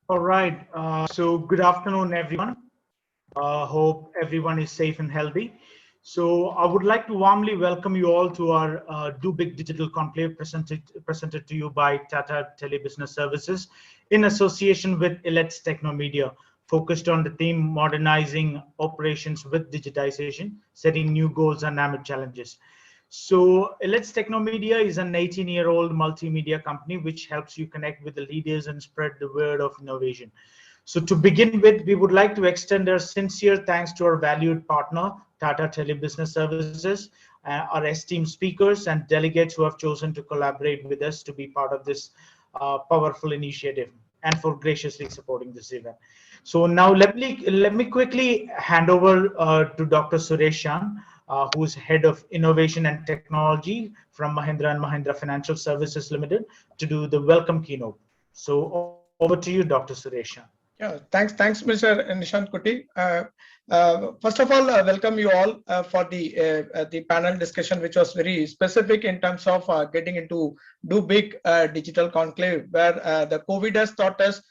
All right. So good afternoon, everyone. Hope everyone is safe and healthy. So I would like to warmly welcome you all to our Do Big Digital Conclave presented to you by Tata Telebusiness Services in association with Elets Technomedia, focused on the theme modernizing operations with digitization, setting new goals and amid challenges. So Elets Technomedia is an 18-year-old multimedia company which helps you connect with the leaders and spread the word of innovation. So to begin with, we would like to extend our sincere thanks to our valued partner, Tata Telebusiness Services, our esteemed speakers and delegates who have chosen to collaborate with us to be part of this powerful initiative and for graciously supporting this event. So now let me quickly hand over to Dr. Sureshan, who's head of innovation and technology from Mahindra and Mahindra Financial Services Limited, to do the welcome keynote. So over to you, Dr. Sureshan. Yeah, thanks, Mr. Nishant Kuti. First of all, welcome you all for the panel discussion, which was very specific in terms of getting into do big digital conclave, where the COVID has taught us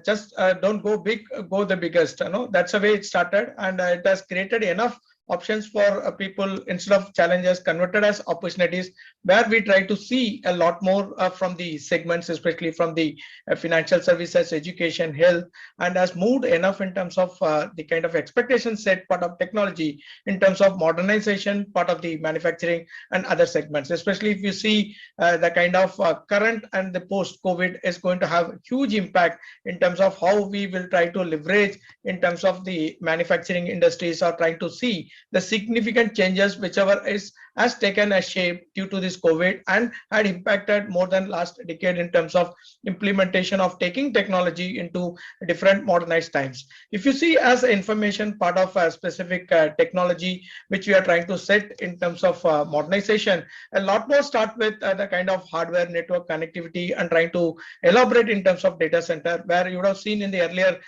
just don't go big, go the biggest. You know, that's the way it started, and it has created enough options for people instead of challenges converted as opportunities, where we try to see a lot more from the segments, especially from the financial services, education, health, and has moved enough in terms of the kind of expectation set part of technology in terms of modernization, part of the manufacturing and other segments. Especially if you see the kind of current and the post COVID is going to have huge impact in terms of how we will try to leverage in terms of the manufacturing industries, or trying to see the significant changes whichever is has taken a shape due to this COVID and had impacted more than last decade in terms of implementation of taking technology into different modernized times. If you see as information part of a specific technology which we are trying to set in terms of modernization, a lot more start with the kind of hardware network connectivity and trying to elaborate in terms of data center, where you would have seen in the earlier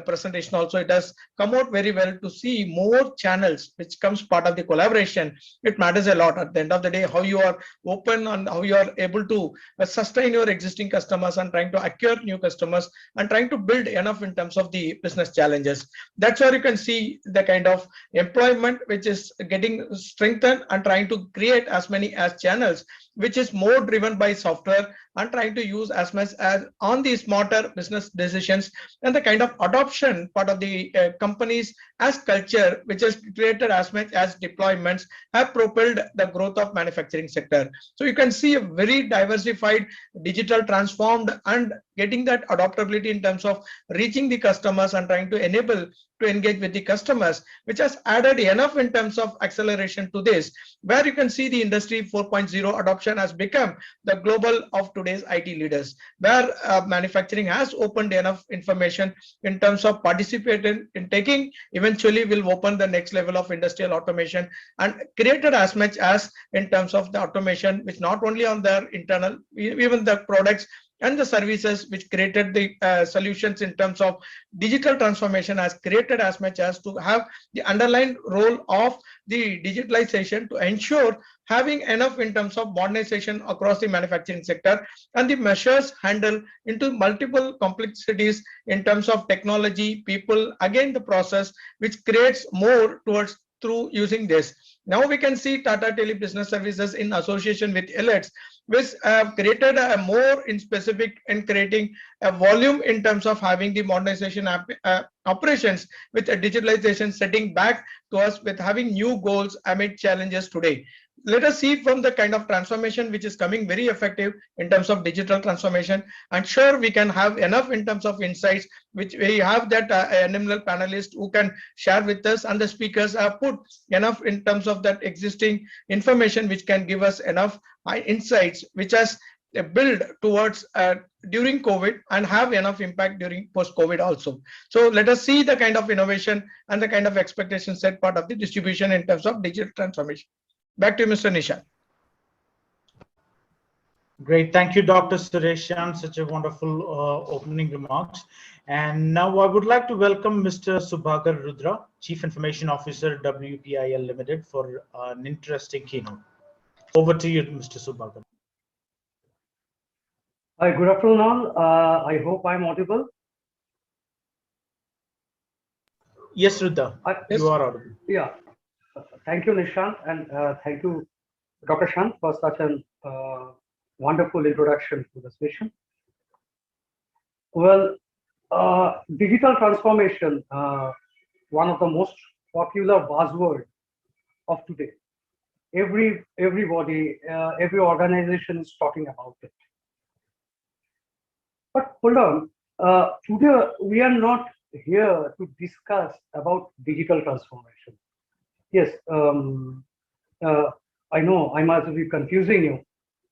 presentation also, it has come out very well to see more channels which comes part of the collaboration. It matters a lot at the end of the day how you are open and how you are able to sustain your existing customers and trying to acquire new customers and trying to build enough in terms of the business challenges. That's where you can see the kind of employment which is getting strengthened and trying to create as many as channels which is more driven by software and trying to use as much as on the smarter business decisions, and the kind of adoption part of the companies as culture which is created as much as deployments have propelled the growth of manufacturing sector. So you can see a very diversified digital transformed and getting that adaptability in terms of reaching the customers and trying to enable to engage with the customers, which has added enough in terms of acceleration to this, where you can see the industry 4.0 adoption has become the global of today's IT leaders, where manufacturing has opened enough information in terms of participating in taking eventually will open the next level of industrial automation and created as much as in terms of the automation, which not only on their internal, even the products and the services which created the solutions in terms of digital transformation has created as much as to have the underlying role of the digitalization to ensure having enough in terms of modernization across the manufacturing sector, and the measures handle into multiple complexities in terms of technology, people, again the process which creates more towards through using this. Now we can see Tata Tele Business Services in association with Elets, which have created a more in specific in creating a volume in terms of having the modernization operations with a digitalization setting back to us with having new goals amid challenges today. Let us see from the kind of transformation which is coming very effective in terms of digital transformation, and sure we can have enough in terms of insights which we have that animal panelist who can share with us, and the speakers have put enough in terms of that existing information which can give us enough insights which has build towards during COVID and have enough impact during post-COVID also. So let us see the kind of innovation and the kind of expectation set part of the distribution in terms of digital transformation. Back to you, Mr. Nishan. Great. Thank you, Dr. Sureshan. Such a wonderful opening remarks. And now I would like to welcome Mr. Subhagar Rudra, Chief Information Officer, WPIL Limited, for an interesting keynote. Over to you, Mr. Subhagar. Hi, good afternoon all. I hope I'm audible. Yes, Ruddha, you Yes. are audible. Yeah, thank you, Nishant, and thank you, Dr. Shant, for such an wonderful introduction to the session. Well, digital transformation, one of the most popular buzzword of today. Everybody, every organization is talking about it. But hold on, today we are not here to discuss about digital transformation. Yes, uh, I know I must be confusing you,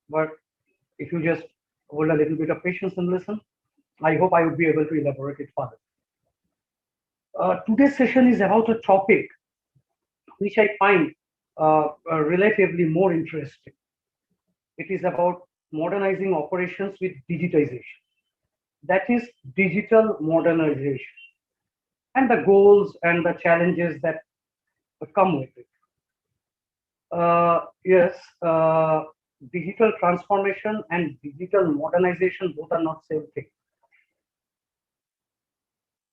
but if you just hold a little bit of patience and listen, I hope I would be able to elaborate it further. Today's session is about a topic which I find relatively more interesting. It is about modernizing operations with digitization. That is digital modernization and the goals and the challenges that come with it. Yes, digital transformation and digital modernization both are not same thing.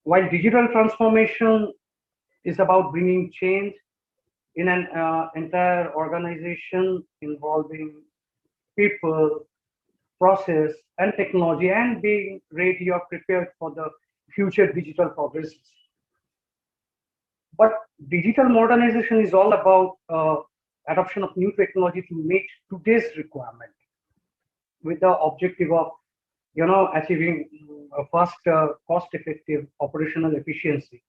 While digital transformation is about bringing change in an entire organization involving people, process, and technology, and being ready or prepared for the future digital progresses. But digital modernization is all about adoption of new technology to meet today's requirement with the objective of achieving a fast, cost-effective operational efficiency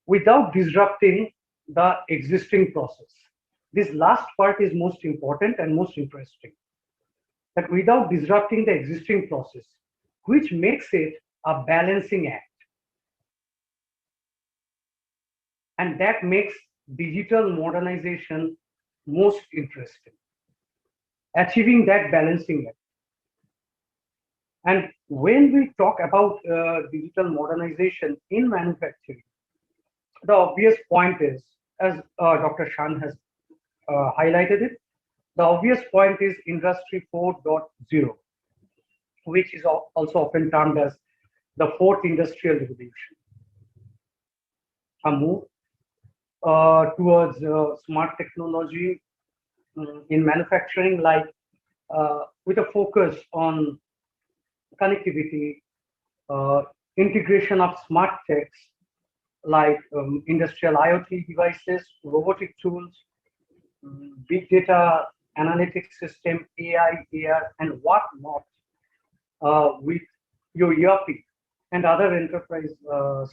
without disrupting the existing process. This last part is most important and most interesting. That without disrupting the existing process, which makes it a balancing act. And that makes digital modernization most interesting. Achieving that balancing act. And when we talk about digital modernization in manufacturing, the obvious point is, as Dr. Shan has highlighted it, the obvious point is Industry 4.0, which is also often termed as the fourth industrial revolution. A move towards smart technology in manufacturing, like with a focus on connectivity, integration of smart techs like industrial IoT devices, robotic tools, big data analytics system, AI, AR, and whatnot with your ERP and other enterprise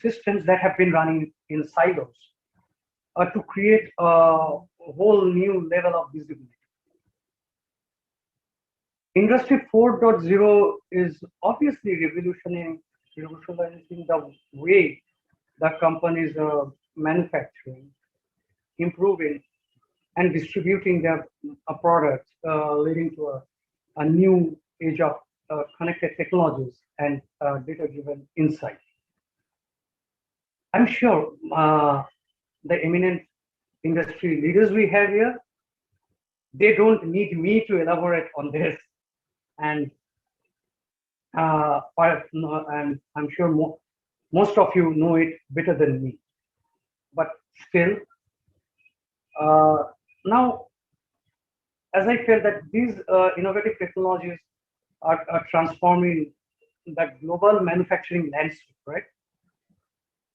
systems that have been running in silos to create a whole new level of visibility. Industry 4.0 is obviously revolutionizing the way the companies are manufacturing, improving, and distributing their products, leading to a new age of connected technologies and data-driven insight. I'm sure the eminent industry leaders we have here, they don't need me to elaborate on this, and and I'm sure most of you know it better than me. But still, now, as I feel that these innovative technologies are transforming the global manufacturing landscape, right?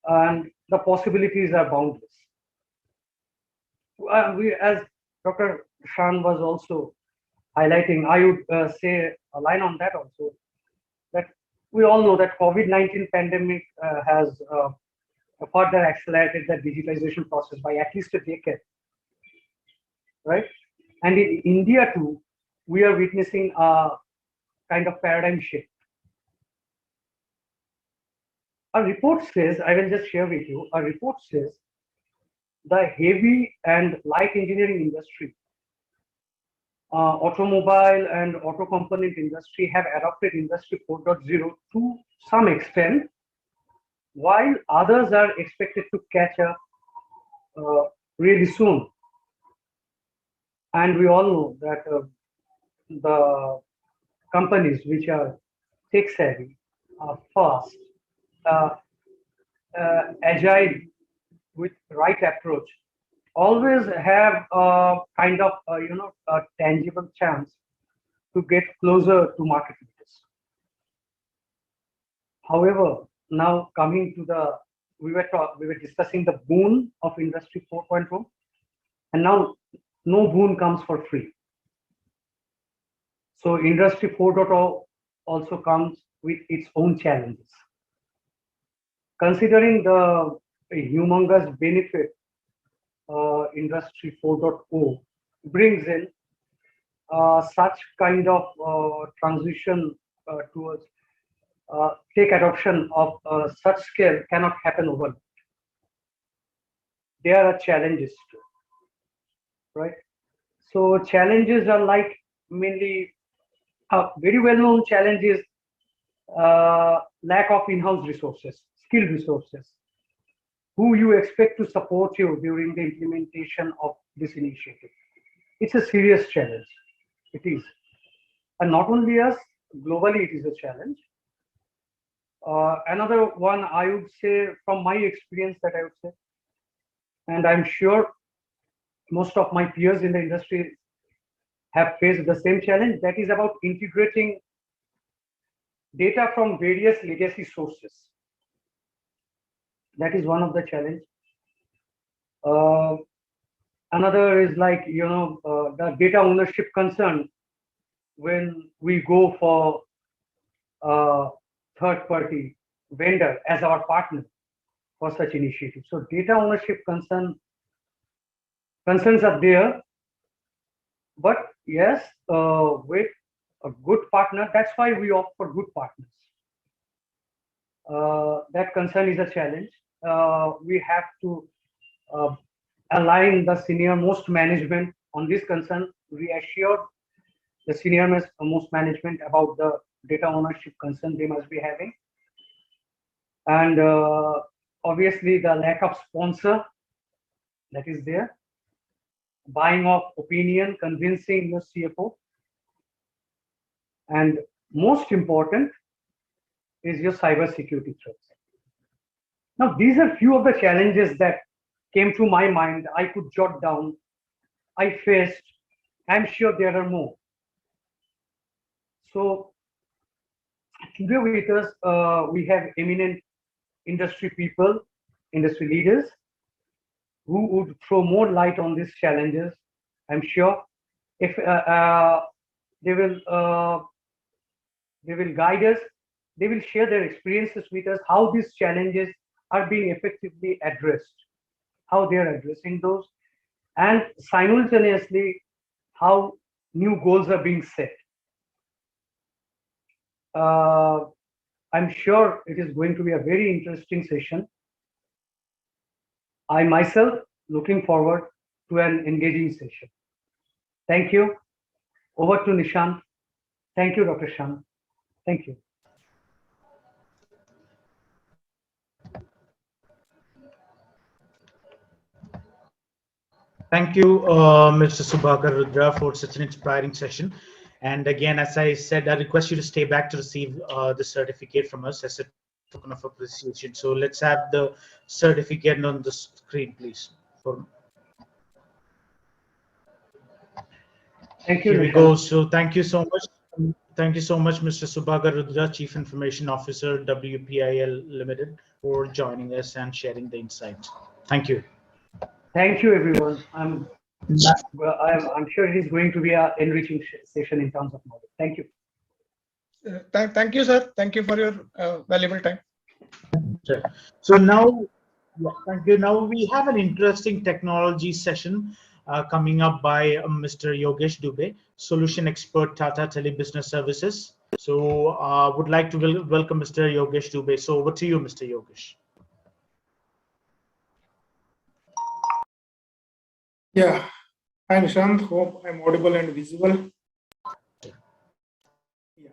And the possibilities are boundless. We, as Dr. Shan was also highlighting, I would say a line on that also, that we all know that COVID-19 pandemic has further accelerated the digitization process by at least a decade, right? And in India too, we are witnessing a kind of paradigm shift. A report says, I will just share with you, a report says the heavy and light engineering industry, automobile and auto component industry have adopted Industry 4.0 to some extent, while others are expected to catch up really soon. And we all know that the companies which are tech savvy, fast, agile, with right approach, always have a kind of a tangible chance to get closer to market leaders. However, now coming to the we were discussing the boon of Industry 4.0, and now no boon comes for free. So Industry 4.0 also comes with its own challenges. Considering the humongous benefit Industry 4.0 brings in, such kind of transition towards tech adoption of such scale cannot happen overnight. There are challenges too, right? So challenges are like mainly very well-known challenges, lack of in-house resources, skilled resources, who you expect to support you during the implementation of this initiative. It's a serious challenge. It is. And not only us, globally it is a challenge. Another one I would say from my experience that I would say, and I'm sure most of my peers in the industry have faced the same challenge, that is about integrating data from various legacy sources. That is one of the challenge. Another is like, the data ownership concern when we go for a third-party vendor as our partner for such initiatives. So data ownership concerns are there, but yes, with a good partner, that's why we opt for good partners. That concern is a challenge. We have to align the senior most management on this concern, reassure the senior most management about the data ownership concern they must be having. And obviously the lack of sponsor that is there, buying of opinion, convincing your CFO, and most important is your cyber security threats. Now, these are few of the challenges that came to my mind. I could jot down. I faced. I'm sure there are more. So today with us, we have eminent industry people, industry leaders, who would throw more light on these challenges. I'm sure if they will guide us, they will share their experiences with us, how these challenges are being effectively addressed, how they are addressing those, and simultaneously how new goals are being set. I'm sure it is going to be a very interesting session. I myself looking forward to an engaging session. Thank you. Over to Nishant. Thank you, Dr. Shan. Thank you. Thank you, Mr. Subhakar Rudra, for such an inspiring session. And again, as I said, I request you to stay back to receive the certificate from us as a token of appreciation. So let's have the certificate on the screen, please. Thank you. Here we go. So thank you so much. Thank you so much, Mr. Subhakar Rudra, Chief Information Officer, WPIL Limited, for joining us and sharing the insights. Thank you. Thank you, everyone. I'm sure it is going to be an enriching session in terms of knowledge. Thank you. Thank you, sir. Thank you for your valuable time. Sure. So now, thank you. Now we have an interesting technology session coming up by Mr. Yogesh Dubey, Solution Expert, Tata Telebusiness Services. So would like to welcome Mr. Yogesh Dubey. So over to you, Mr. Yogesh. Yeah. Hi, Nishant. Hope I'm audible and visible. Yeah.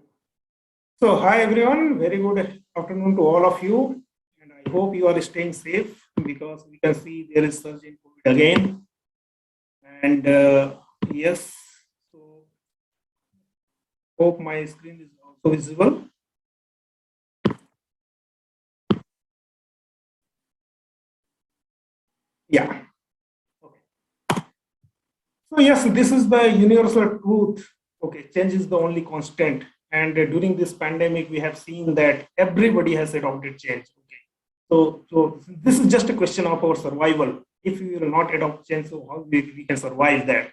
So, hi, everyone. Very good afternoon to all of you. And I hope you are staying safe because we can see there is surge in COVID again. And yes, so hope my screen is also visible. Yeah. Okay. So yes, this is the universal truth. Okay, change is the only constant. And during this pandemic, we have seen that everybody has adopted change. Okay. So this is just a question of our survival. If we will not adopt change, so how we can survive that?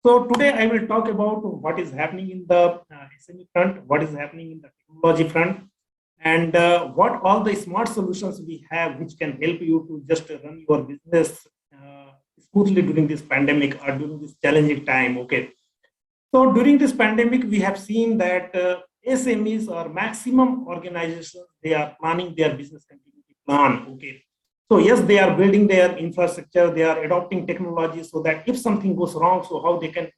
So today I will talk about what is happening in the SME front, what is happening in the technology front, and what all the smart solutions we have which can help you to just run your business smoothly during this pandemic or during this challenging time. Okay. So during this pandemic, we have seen that SMEs or maximum organizations, they are planning their business continuity plan. Okay. So yes, they are building their infrastructure, they are adopting technology so that if something goes wrong, so how they can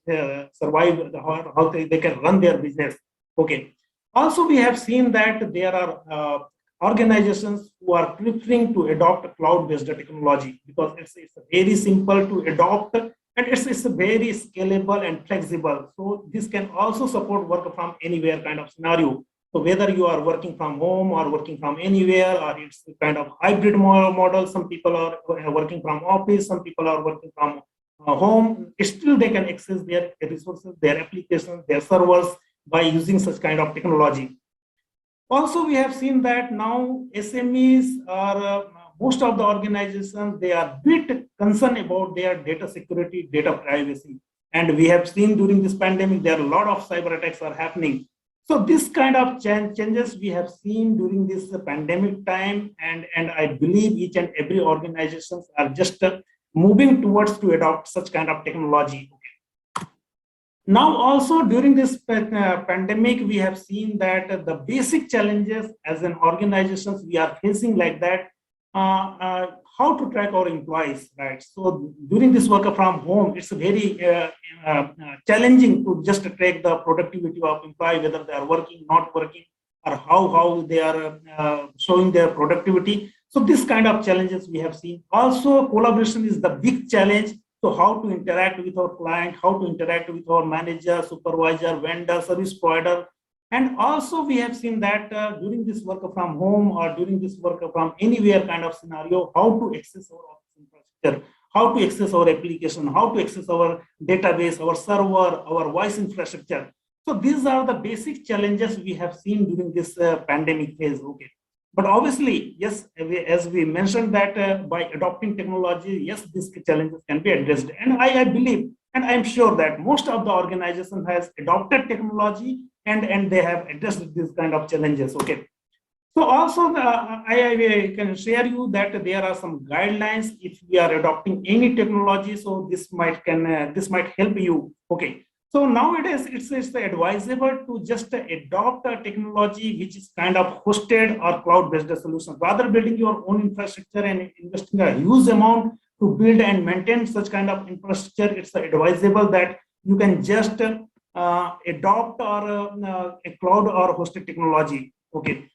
survive, how they can run their business. Okay. Also, we have seen that there are organizations who are preferring to adopt cloud-based technology because it's very simple to adopt and it's very scalable and flexible. So this can also support work from anywhere kind of scenario. So whether you are working from home or working from anywhere, or it's a kind of hybrid model, some people are working from office, some people are working from home, still they can access their resources, their applications, their servers by using such kind of technology. Also, we have seen that now SMEs are most of the organizations, they are bit concerned about their data security, data privacy. And we have seen during this pandemic, there are a lot of cyber attacks are happening. So this kind of changes we have seen during this pandemic time, and I believe each and every organizations are just moving towards to adopt such kind of technology. Now, also during this pandemic, we have seen that the basic challenges as an organizations we are facing like that, how to track our employees, right? So during this work from home, it's very challenging to just track the productivity of employee, whether they are working, not working, or how they are showing their productivity. So this kind of challenges we have seen. Also, collaboration is the big challenge. So how to interact with our client, how to interact with our manager, supervisor, vendor, service provider. And also we have seen that during this work from home or during this work from anywhere kind of scenario, how to access our office infrastructure, how to access our application, how to access our database, our server, our voice infrastructure. So these are the basic challenges we have seen during this pandemic phase. Okay. But obviously, yes, as we mentioned that by adopting technology, yes, these challenges can be addressed. And I believe, and I'm sure that most of the organization has adopted technology and they have addressed these kind of challenges. Okay. So also, I can share you that there are some guidelines if we are adopting any technology. So this might help you. Okay. So nowadays, it's advisable to just adopt a technology which is kind of hosted or cloud-based solution. Rather building your own infrastructure and investing a huge amount to build and maintain such kind of infrastructure, it's advisable that you can just adopt or a cloud or hosted technology. Okay.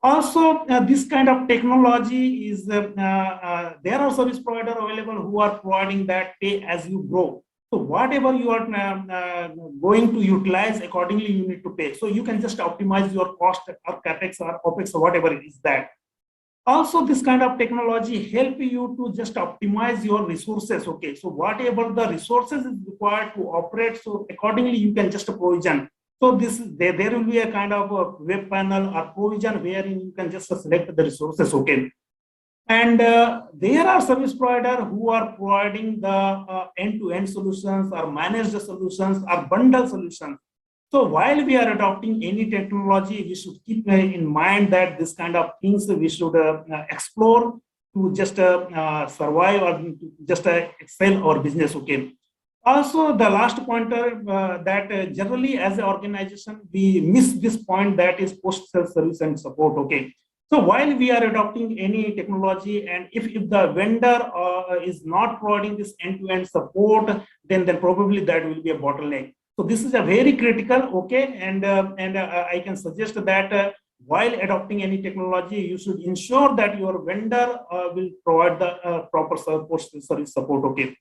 Also, this kind of technology is there are service providers available who are providing that pay as you grow. So whatever you are going to utilize, accordingly you need to pay. So you can just optimize your cost or capex or opex or whatever it is that. Also, this kind of technology help you to just optimize your resources. Okay, so whatever the resources is required to operate, so accordingly you can just provision. So there will be a kind of a web panel or provision wherein you can just select the resources. Okay. And there are service providers who are providing the end-to-end solutions or managed solutions or bundle solutions. So while we are adopting any technology, we should keep in mind that this kind of things we should explore to just survive or to just excel our business. Okay. Also, the last pointer that generally as an organization, we miss this point, that is post-sale service and support. Okay. So while we are adopting any technology, and if the vendor is not providing this end-to-end support, then probably that will be a bottleneck. So this is a very critical, okay, and I can suggest that while adopting any technology, you should ensure that your vendor will provide the proper service support. Okay.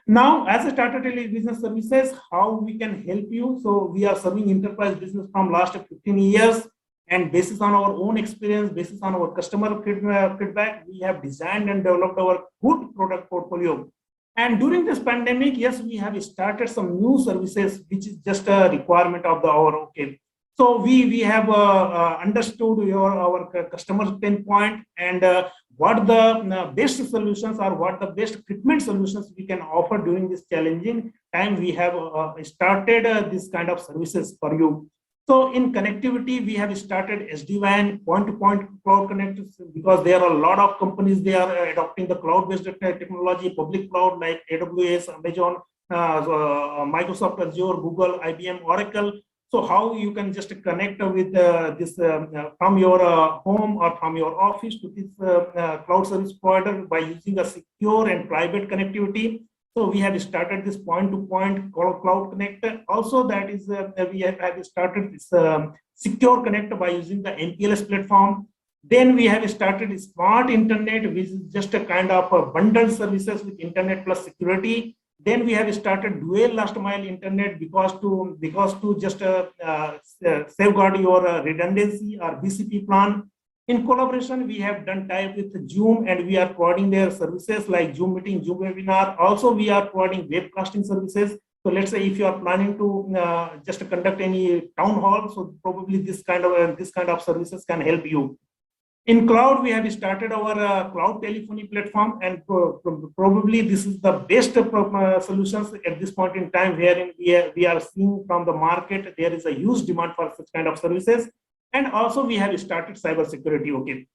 Now, as a Tata Tele Business Services, how we can help you? So we are serving enterprise business from last 15 years. And basis on our own experience, basis on our customer feedback, we have designed and developed our good product portfolio. And during this pandemic, yes, we have started some new services, which is just a requirement of the hour. Okay. So we have understood our customer pain point, and what the best solutions or what the best treatment solutions we can offer during this challenging time. We have started this kind of services for you. So in connectivity, we have started SD-WAN, point-to-point cloud connectors, because there are a lot of companies, they are adopting the cloud-based technology, public cloud like AWS, Amazon, Microsoft Azure, Google, IBM, Oracle. So how you can just connect with this from your home or from your office to this cloud service provider by using a secure and private connectivity. So we have started this point-to-point cloud connector. Also, that is we have started this secure connector by using the MPLS platform. Then we have started smart internet, which is just a kind of a bundled services with internet plus security. Then we have started dual last mile internet because to just safeguard your redundancy or BCP plan. In collaboration, we have done tie-up with Zoom, and we are providing their services like Zoom meeting, Zoom webinar. Also, we are providing webcasting services. So let's say if you are planning to just conduct any town hall, so probably this kind of services can help you. In cloud, we have started our cloud telephony platform, and probably this is the best solutions at this point in time, wherein we are seeing from the market there is a huge demand for such kind of services. And also we have started cybersecurity. Okay.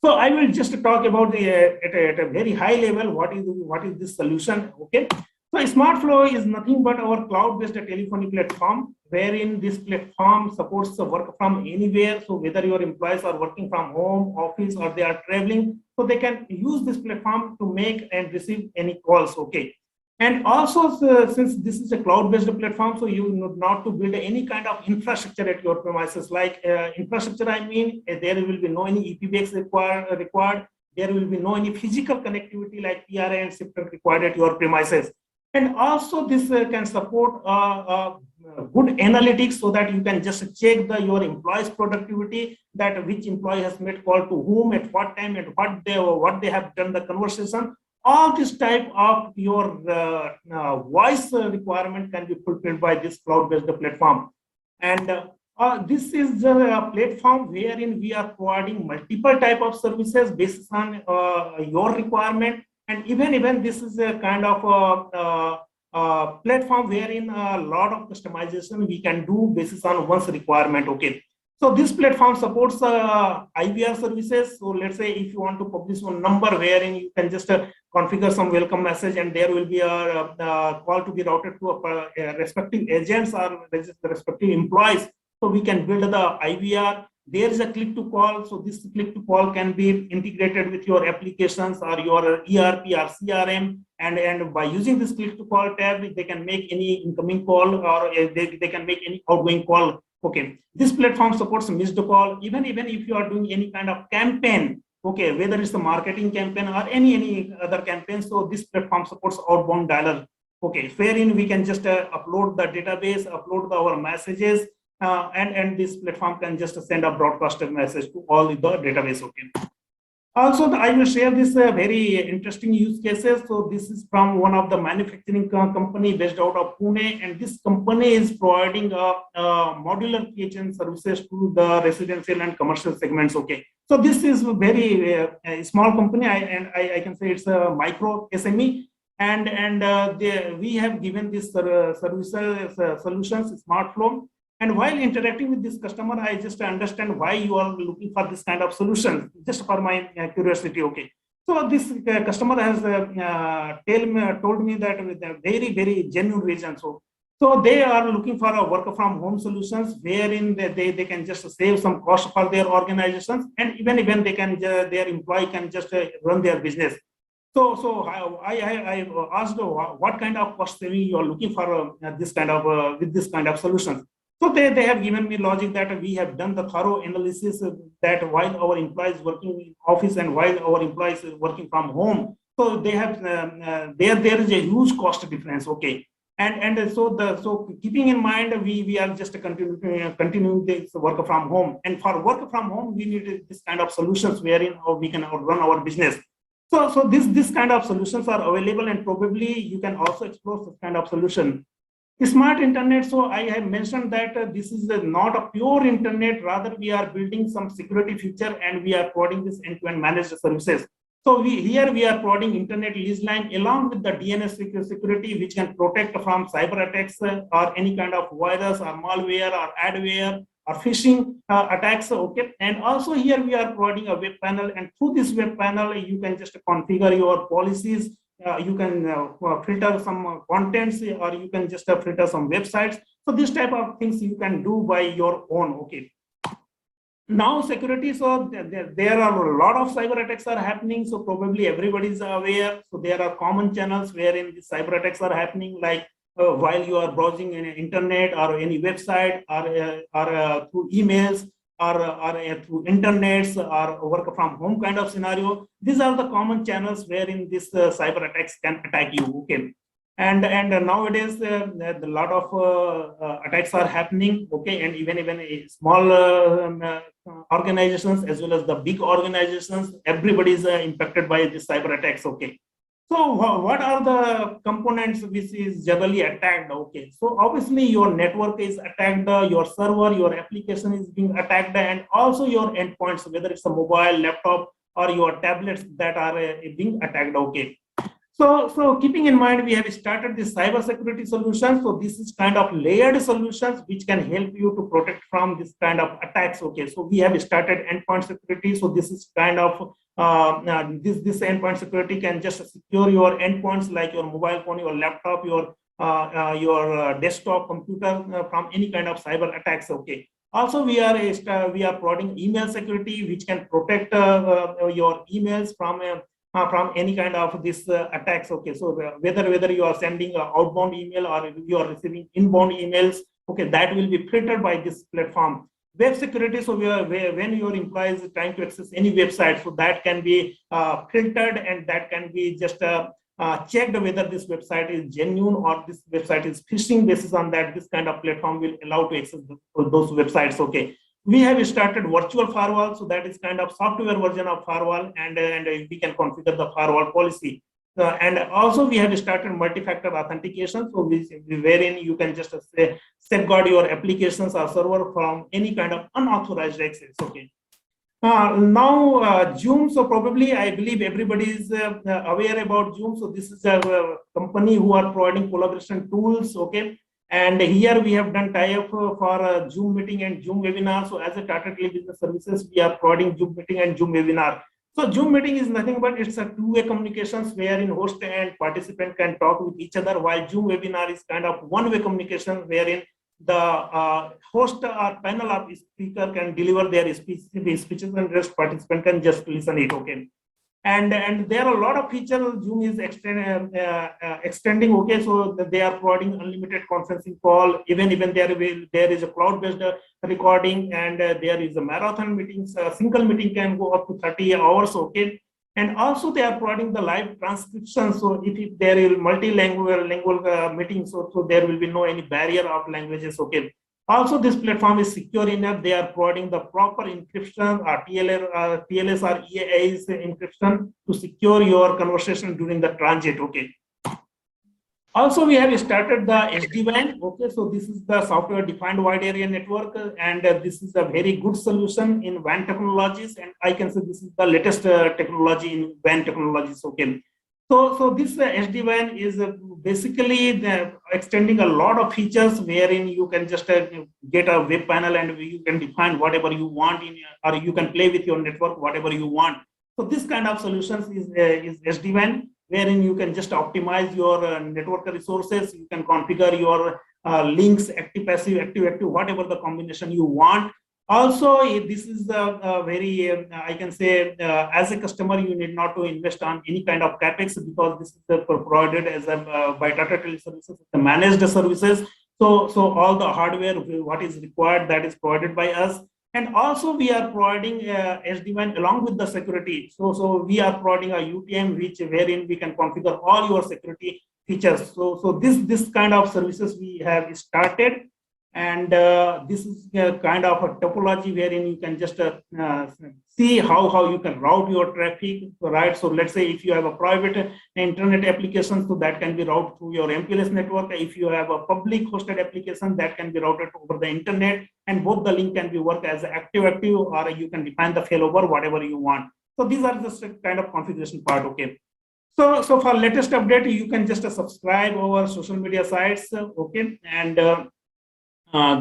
So I will just talk about the at a very high level what is this solution. Okay. So SmartFlow is nothing but our cloud-based telephony platform, wherein this platform supports the work from anywhere. So whether your employees are working from home, office, or they are traveling, so they can use this platform to make and receive any calls. Okay. And also, since this is a cloud-based platform, so you need not to build any kind of infrastructure at your premises. Like infrastructure, I mean, there will be no any EPBX required. There will be no any physical connectivity like PRA and SIP required at your premises. And also, this can support good analytics, so that you can just check your employees' productivity, that which employee has made call to whom at what time and what they have done the conversation. All this type of your voice requirement can be fulfilled by this cloud-based platform. And this is a platform wherein we are providing multiple type of services based on your requirement. And even this is a kind of platform wherein a lot of customization we can do based on one's requirement. Okay. So this platform supports IVR services. So let's say if you want to publish one number, wherein you can just configure some welcome message, and there will be a call to be routed to a respective agents or respective employees. So we can build the IVR. There is a click to call. So this click to call can be integrated with your applications or your ERP or CRM. And by using this click to call tab, they can make any incoming call, or they can make any outgoing call. Okay, this platform supports missed call. Even if you are doing any kind of campaign, okay, whether it's a marketing campaign or any other campaign, so this platform supports outbound dialer. Okay, wherein we can just upload the database, upload our messages, and this platform can just send a broadcast message to all the database. Okay. Also, I will share this very interesting use cases. So this is from one of the manufacturing company based out of Pune, and this company is providing modular kitchen services to the residential and commercial segments. Okay, so this is very small company, I can say it's a micro SME, and we have given this services solutions SmartFlow. And while interacting with this customer, I just understand why you are looking for this kind of solution, just for my curiosity. Okay. So this customer has told me that with a very genuine reason. So they are looking for a work from home solutions, wherein they can just save some cost for their organizations, and even they can their employee can just run their business. So I asked what kind of cost saving you are looking for this kind of with this kind of solutions. So they have given me logic that we have done the thorough analysis that while our employees working in office and while our employees working from home, so they have there is a huge cost difference. Okay, And so keeping in mind, we are just continuing this work from home, and for work from home we need this kind of solutions wherein we can run our business. So this kind of solutions are available, and probably you can also explore this kind of solution. Smart internet. So I have mentioned that this is not a pure internet, rather we are building some security feature, and we are providing this end-to-end managed services. So here we are providing internet lease line along with the DNS security, which can protect from cyber attacks or any kind of virus or malware or adware or phishing attacks. Okay, and also here we are providing a web panel, and through this web panel you can just configure your policies. You can filter some contents, or you can just filter some websites. So this type of things you can do by your own. Okay. Now security, so there are a lot of cyber attacks are happening, so probably everybody is aware. So there are common channels wherein the cyber attacks are happening, like while you are browsing in internet or any website, or through emails, or through internets, or work from home kind of scenario. These are the common channels wherein this cyber attacks can attack you. Okay. And nowadays a lot of attacks are happening. Okay, and even small organizations as well as the big organizations, everybody is impacted by this cyber attacks. Okay, so what are the components which is generally attacked? Okay, so obviously your network is attacked, your server, your application is being attacked, and also your endpoints, whether it's a mobile, laptop, or your tablets that are being attacked. Okay. So keeping in mind, we have started this cyber security solution. So this is kind of layered solutions which can help you to protect from this kind of attacks. Okay, so we have started endpoint security. So this is kind of this endpoint security can just secure your endpoints like your mobile phone, your laptop, your desktop computer from any kind of cyber attacks. Okay. Also, we are providing email security, which can protect your emails from any kind of this attacks. Okay, so whether you are sending an outbound email or you are receiving inbound emails, okay, that will be filtered by this platform. Web security, so when your employee is trying to access any website, so that can be filtered, and that can be just checked whether this website is genuine or this website is phishing. Basis on that, this kind of platform will allow to access those websites. Okay. We have started virtual firewall, so that is kind of software version of firewall, and we can configure the firewall policy. And also we have started multi-factor authentication, so wherein you can just safeguard your applications or server from any kind of unauthorized access. Okay. Now Zoom, so probably I believe everybody is aware about Zoom. So this is a company who are providing collaboration tools. Okay. And here we have done tie-up for Zoom meeting and Zoom webinar. So as a Tata Telebusiness Services, we are providing Zoom meeting and Zoom webinar. So Zoom meeting is nothing but it's a two-way communications wherein host and participant can talk with each other, while Zoom webinar is kind of one-way communication wherein the host or panel of speaker can deliver their speeches, and rest participant can just listen it. Okay. And there are a lot of features Zoom is extending. Okay, so they are providing unlimited conferencing call. Even there is a cloud-based recording, and there is a marathon meetings. Single meeting can go up to 30 hours. Okay, and also they are providing the live transcription. So if there is multilingual meetings, so there will be no any barrier of languages. Okay. Also, this platform is secure enough. They are providing the proper encryption or TLS or EAI's encryption to secure your conversation during the transit. Okay. Also, we have started the SD-WAN. Okay, so this is the software-defined wide area network, and this is a very good solution in WAN technologies. And I can say this is the latest technology in WAN technologies. Okay. So this SD-WAN is basically extending a lot of features wherein you can just get a web panel and you can define whatever you want or you can play with your network whatever you want. So this kind of solutions is SD-WAN, wherein you can just optimize your network resources. You can configure your links, active, passive, whatever the combination you want. Also, this is a very, I can say, as a customer, you need not to invest on any kind of capex because this is provided as a by Tata Teleservices, the managed services. So all the hardware, what is required, that is provided by us. And also, we are providing SD-WAN along with the security. So we are providing a UTM, wherein we can configure all your security features. So this kind of services we have started, and this is kind of a topology wherein you can just see how you can route your traffic, right? So let's say if you have a private internet application, so that can be routed through your MPLS network. If you have a public hosted application, that can be routed over the internet, and both the link can be work as active, or you can define the failover, whatever you want. So these are just a kind of configuration part, okay? So for latest update, you can just subscribe our social media sites, okay? And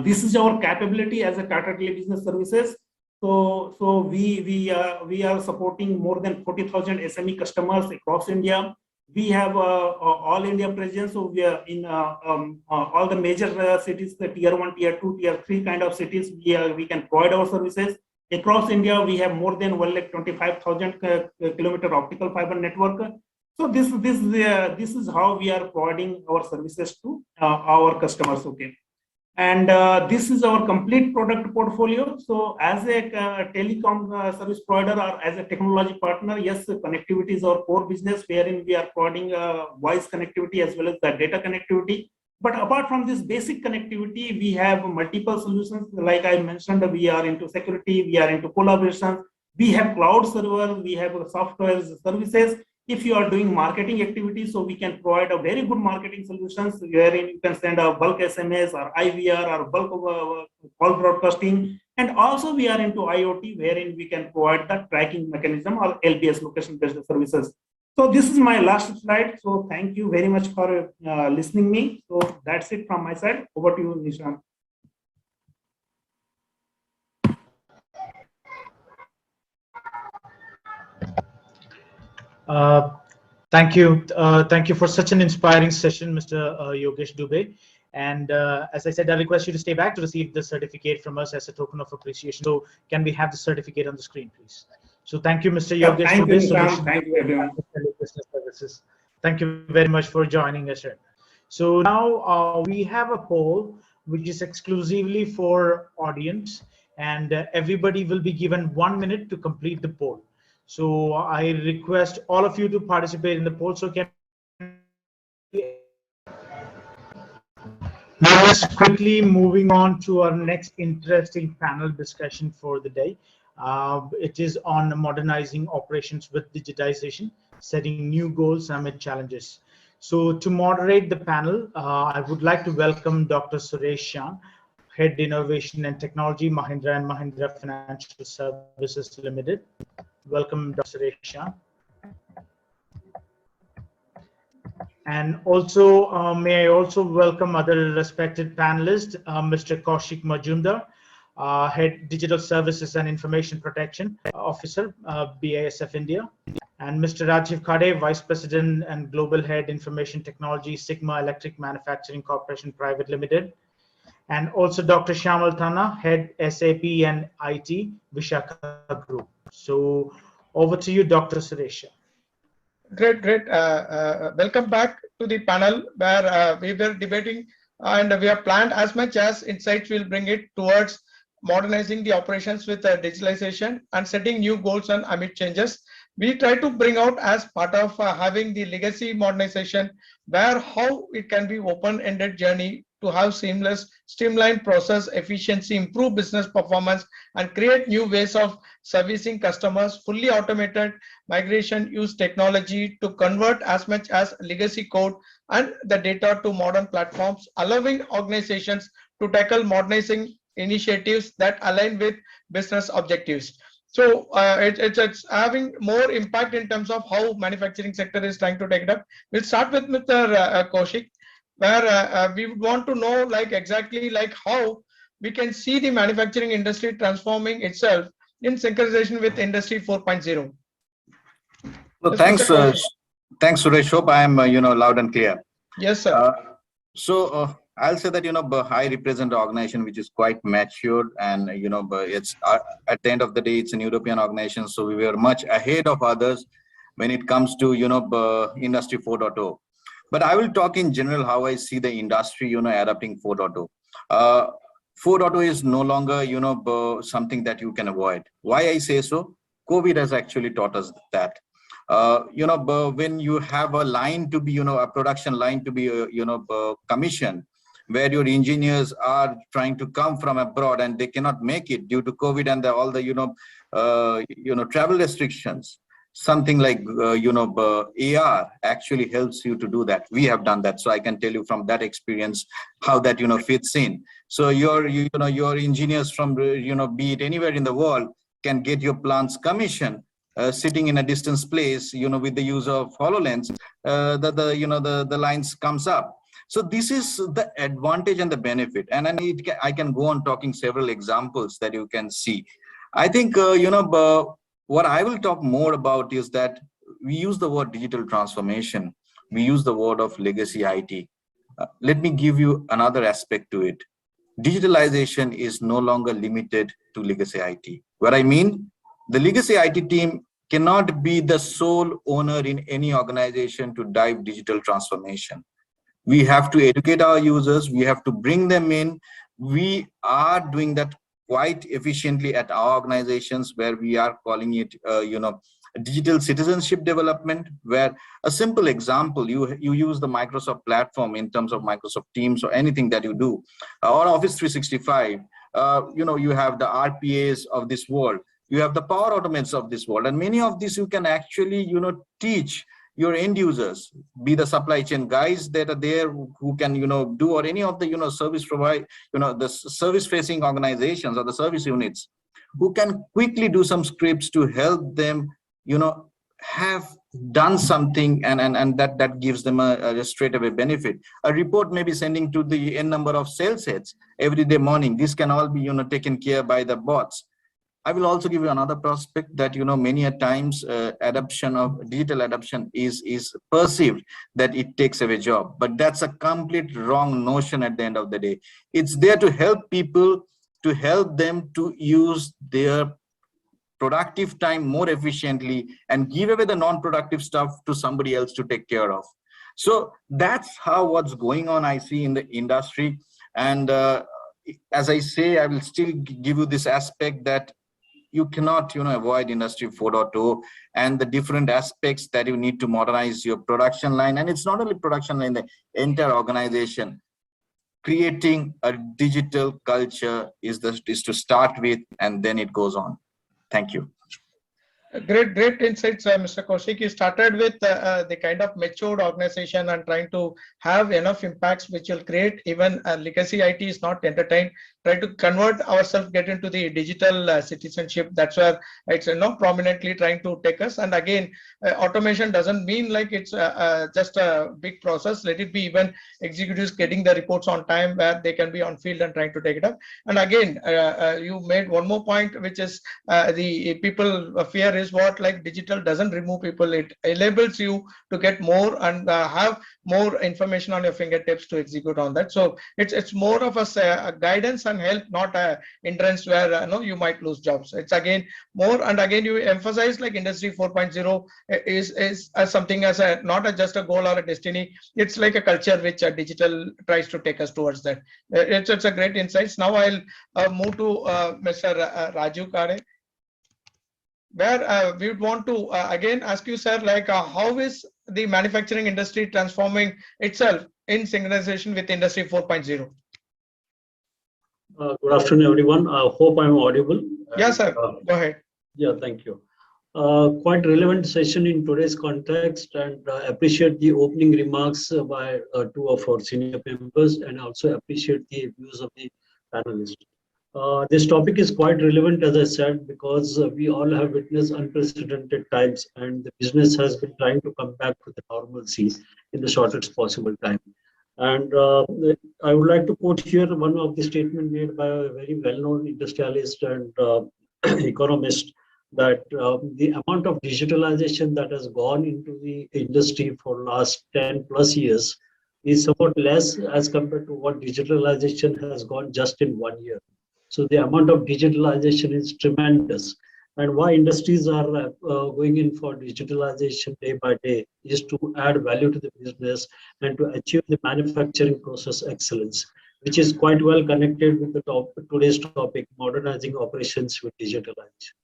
this is our capability as a Tata Tele Business Services. So we are supporting more than 40,000 SME customers across India. We have all India presence. So we are in all the major cities, the tier 1, tier 2, tier 3 kind of cities. We can provide our services across India. We have more than 125,000 kilometer optical fiber network. So this is how we are providing our services to our customers. Okay. And this is our complete product portfolio. So as a telecom service provider or as a technology partner, yes, connectivity is our core business, wherein we are providing voice connectivity as well as the data connectivity. But apart from this basic connectivity, we have multiple solutions. Like I mentioned, we are into security, we are into collaboration, we have cloud server, we have software services. If you are doing marketing activities, so we can provide a very good marketing solutions wherein you can send a bulk SMS or IVR or bulk call broadcasting. And also we are into IoT, wherein we can provide the tracking mechanism or LBS, location-based services. So this is my last slide. So thank you very much for listening me. So that's it from my side. Over to you, Nishan. Thank you. Thank you for such an inspiring session, Mr. Yogesh Dubey. And as I said, I request you to stay back to receive the certificate from us as a token of appreciation. So can we have the certificate on the screen, please? So thank you, Mr. Yogesh Dubey. Thank you, everyone. Business Services. Thank you very much for joining us here. So now we have a poll which is exclusively for audience, and everybody will be given 1 minute to complete the poll. So I request all of you to participate in the poll. So can now let's quickly moving on to our next interesting panel discussion for the day. It is on modernizing operations with digitization, setting new goals amid challenges. So to moderate the panel, I would like to welcome Dr. Suresh Shah, Head Innovation and Technology, Mahindra & Mahindra Financial Services Limited. Welcome, Dr. Suresh Shah. And also, may I also welcome other respected panelists, Mr. Kaushik Majumdar, Head Digital Services and Information Protection Officer, BASF India, and Mr. Rajiv Khade, Vice President and Global Head Information Technology, Sigma Electric Manufacturing Corporation Private Limited, and also Dr. Shyamal Thanna, Head SAP and IT, Vishakha Group. So over to you, Dr. Suresh. Great. Welcome back to the panel where we were debating and we have planned as much as insights will bring it towards modernizing the operations with digitalization and setting new goals and amid changes. We try to bring out as part of having the legacy modernization where how it can be open-ended journey to have seamless, streamlined process, efficiency, improve business performance, and create new ways of servicing customers, fully automated migration, use technology to convert as much as legacy code and the data to modern platforms, allowing organizations to tackle modernizing initiatives that align with business objectives. So it's having more impact in terms of how manufacturing sector is trying to take it up. We'll start with Mr. Kaushik, where we would want to know exactly how we can see the manufacturing industry transforming itself in synchronization with Industry 4.0. So thanks, thanks, Suresh. Hope I am loud and clear. Yes, sir. I'll say that I represent an organization which is quite matured, and it's at the end of the day it's an European organization, so we were much ahead of others when it comes to Industry 4.0. But I will talk in general how I see the industry adapting 4.0. 4.0 is no longer something that you can avoid. Why I say so? COVID has actually taught us that. when you have a line to be, a production line to be, commissioned, where your engineers are trying to come from abroad and they cannot make it due to COVID and all the, travel restrictions. Something like, AR actually helps you to do that. We have done that. So I can tell you from that experience how that, fits in. So your engineers from, be it anywhere in the world can get your plants commissioned, sitting in a distance place, with the use of HoloLens, the lines comes up. So this is the advantage and the benefit. And I can go on talking several examples that you can see. I think, what I will talk more about is that we use the word digital transformation. We use the word of legacy IT. Let me give you another aspect to it. Digitalization is no longer limited to legacy IT. What I mean, the legacy IT team cannot be the sole owner in any organization to drive digital transformation. We have to educate our users. We have to bring them in. We are doing that quite efficiently at our organizations, where we are calling it, digital citizenship development, where a simple example, you use the Microsoft platform in terms of Microsoft Teams or anything that you do, or Office 365, you have the RPAs of this world, you have the Power Automates of this world, and many of these you can actually, teach your end users, be the supply chain guys that are there who can, do, or any of the, service provide, the service facing organizations or the service units who can quickly do some scripts to help them, have done something, and that gives them a straight away benefit. A report may be sending to the n number of sales heads every day morning. This can all be, taken care by the bots. I will also give you another prospect that, many a times digital adoption is perceived that it takes away job, but that's a complete wrong notion at the end of the day. It's there to help people, to help them to use their productive time more efficiently and give away the non-productive stuff to somebody else to take care of. So that's how what's going on I see in the industry. And as I say, I will still give you this aspect that you cannot, avoid Industry 4.0 and the different aspects that you need to modernize your production line. And it's not only production line, the entire organization. Creating a digital culture is to start with, and then it goes on. Thank you. Great insights, Mr. Kaushik. You started with the kind of matured organization and trying to have enough impacts which will create even legacy IT is not entertained. Try to convert ourselves, get into the digital citizenship. That's where it's prominently trying to take us. And again, automation doesn't mean like it's just a big process. Let it be even executives getting the reports on time where they can be on field and trying to take it up. And again, you made one more point, which is the people fear is what, like digital doesn't remove people, it enables you to get more and have more information on your fingertips to execute on that. So it's more of a guidance and help, not a hindrance where you might lose jobs. It's again more, and again you emphasize like Industry 4.0 is something as a not just a goal or a destiny. It's like a culture which digital tries to take us towards that. It's a great insights. Now I'll move to Mr. Raju Kare, where we would want to again ask you, sir, like how is the manufacturing industry transforming itself in synchronization with Industry 4.0? Good afternoon, everyone. I hope I'm audible. Yes, sir. Go ahead. Yeah, thank you. Quite relevant session in today's context, and appreciate the opening remarks by two of our senior members, and also appreciate the views of the panelists. This topic is quite relevant, as I said, because we all have witnessed unprecedented times, and the business has been trying to come back to the normalcy in the shortest possible time. And I would like to quote here one of the statements made by a very well-known industrialist and economist, that the amount of digitalization that has gone into the industry for last 10 plus years is somewhat less as compared to what digitalization has gone just in 1 year. So the amount of digitalization is tremendous. And why industries are going in for digitalization day by day is to add value to the business and to achieve the manufacturing process excellence, which is quite well connected with the today's topic, modernizing operations with digitalization.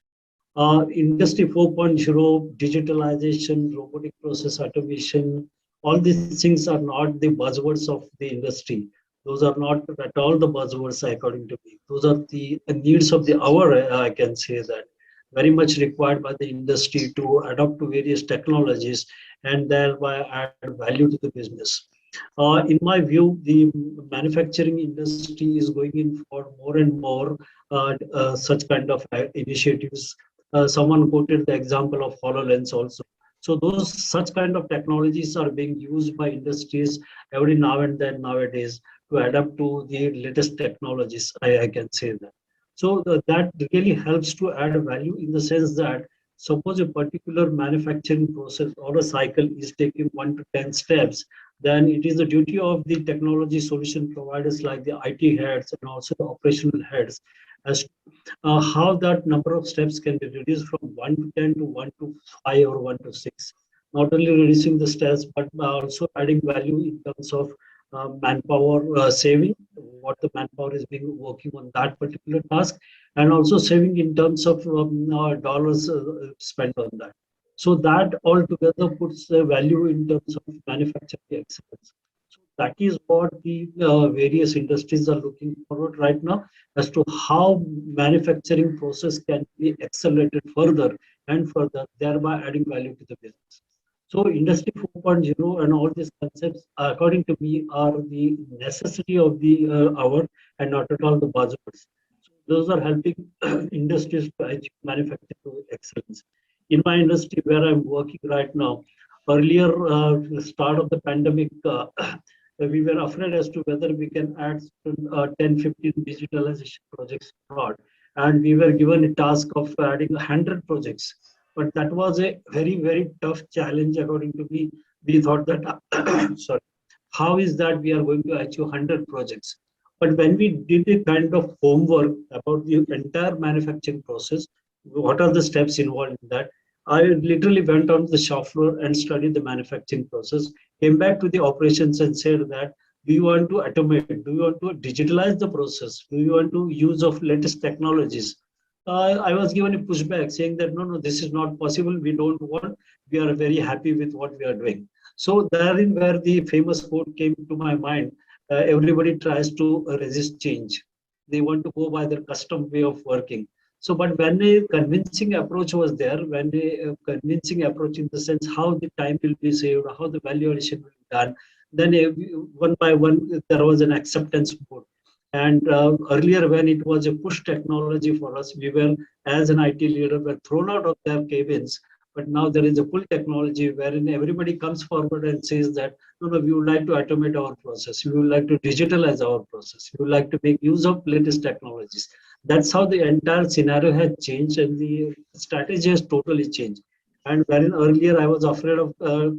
Industry 4.0, digitalization, robotic process automation, all these things are not the buzzwords of the industry. Those are not at all the buzzwords, according to me. Those are the needs of the hour, I can say that. Very much required by the industry to adapt to various technologies and thereby add value to the business. In my view, the manufacturing industry is going in for more and more such kind of initiatives. Someone quoted the example of HoloLens also. So those such kind of technologies are being used by industries every now and then nowadays to adapt to the latest technologies. I can say that. So that really helps to add value in the sense that suppose a particular manufacturing process or a cycle is taking 1 to 10 steps, then it is the duty of the technology solution providers like the IT heads and also the operational heads as how that number of steps can be reduced from 1 to 10 to 1 to 5 or 1 to 6. Not only reducing the steps, but also adding value in terms of manpower saving, what the manpower is being working on that particular task, and also saving in terms of dollars spent on that. So that altogether puts the value in terms of manufacturing excellence. So that is what the various industries are looking forward right now as to how manufacturing process can be accelerated further and further, thereby adding value to the business. So Industry 4.0 and all these concepts, according to me, are the necessity of the hour and not at all the buzzwords. So those are helping industries to achieve manufacturing excellence. In my industry where I'm working right now, earlier the start of the pandemic, we were afraid as to whether we can add 10, 15 digitalization projects or not. And we were given a task of adding 100 projects. But that was a very, very tough challenge, according to me. We thought that, sorry, how is that we are going to achieve 100 projects? But when we did a kind of homework about the entire manufacturing process, what are the steps involved in that? I literally went on the shop floor and studied the manufacturing process, came back to the operations and said that, do you want to automate? Do you want to digitalize the process? Do you want to use of latest technologies? I was given a pushback saying that, no, this is not possible. We don't want, we are very happy with what we are doing. So therein where the famous quote came to my mind, everybody tries to resist change. They want to go by their custom way of working. So, but when a convincing approach was there, when a convincing approach in the sense how the time will be saved, how the value addition will be done, then one by one there was an acceptance mode. And earlier, when it was a push technology for us, we were, as an IT leader, were thrown out of their cabins. But now there is a pull technology wherein everybody comes forward and says that, no, we would like to automate our process. We would like to digitalize our process. We would like to make use of latest technologies. That's how the entire scenario has changed and the strategy has totally changed. And wherein earlier I was afraid of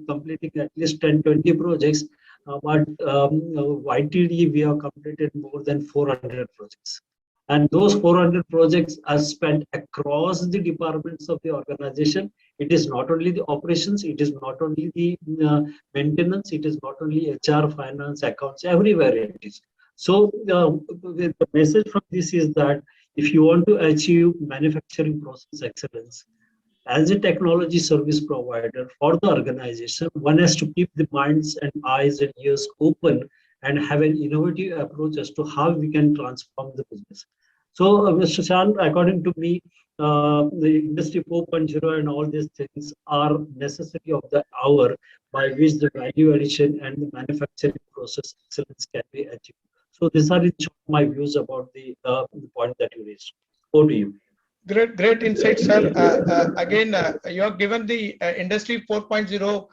completing at least 10, 20 projects, but YTD, we have completed more than 400 projects. And those 400 projects are spent across the departments of the organization. It is not only the operations, it is not only the maintenance, it is not only HR, finance, accounts, everywhere it is. So the message from this is that if you want to achieve manufacturing process excellence, as a technology service provider for the organization, one has to keep the minds and eyes and ears open and have an innovative approach as to how we can transform the business. So, Mr. Shant, according to me, the Industry 4.0 and all these things are necessity of the hour by which the value addition and the manufacturing process excellence can be achieved. So, these are in short my views about the point that you raised. Over to you. Great insight, sir. Again, you have given the Industry 4.0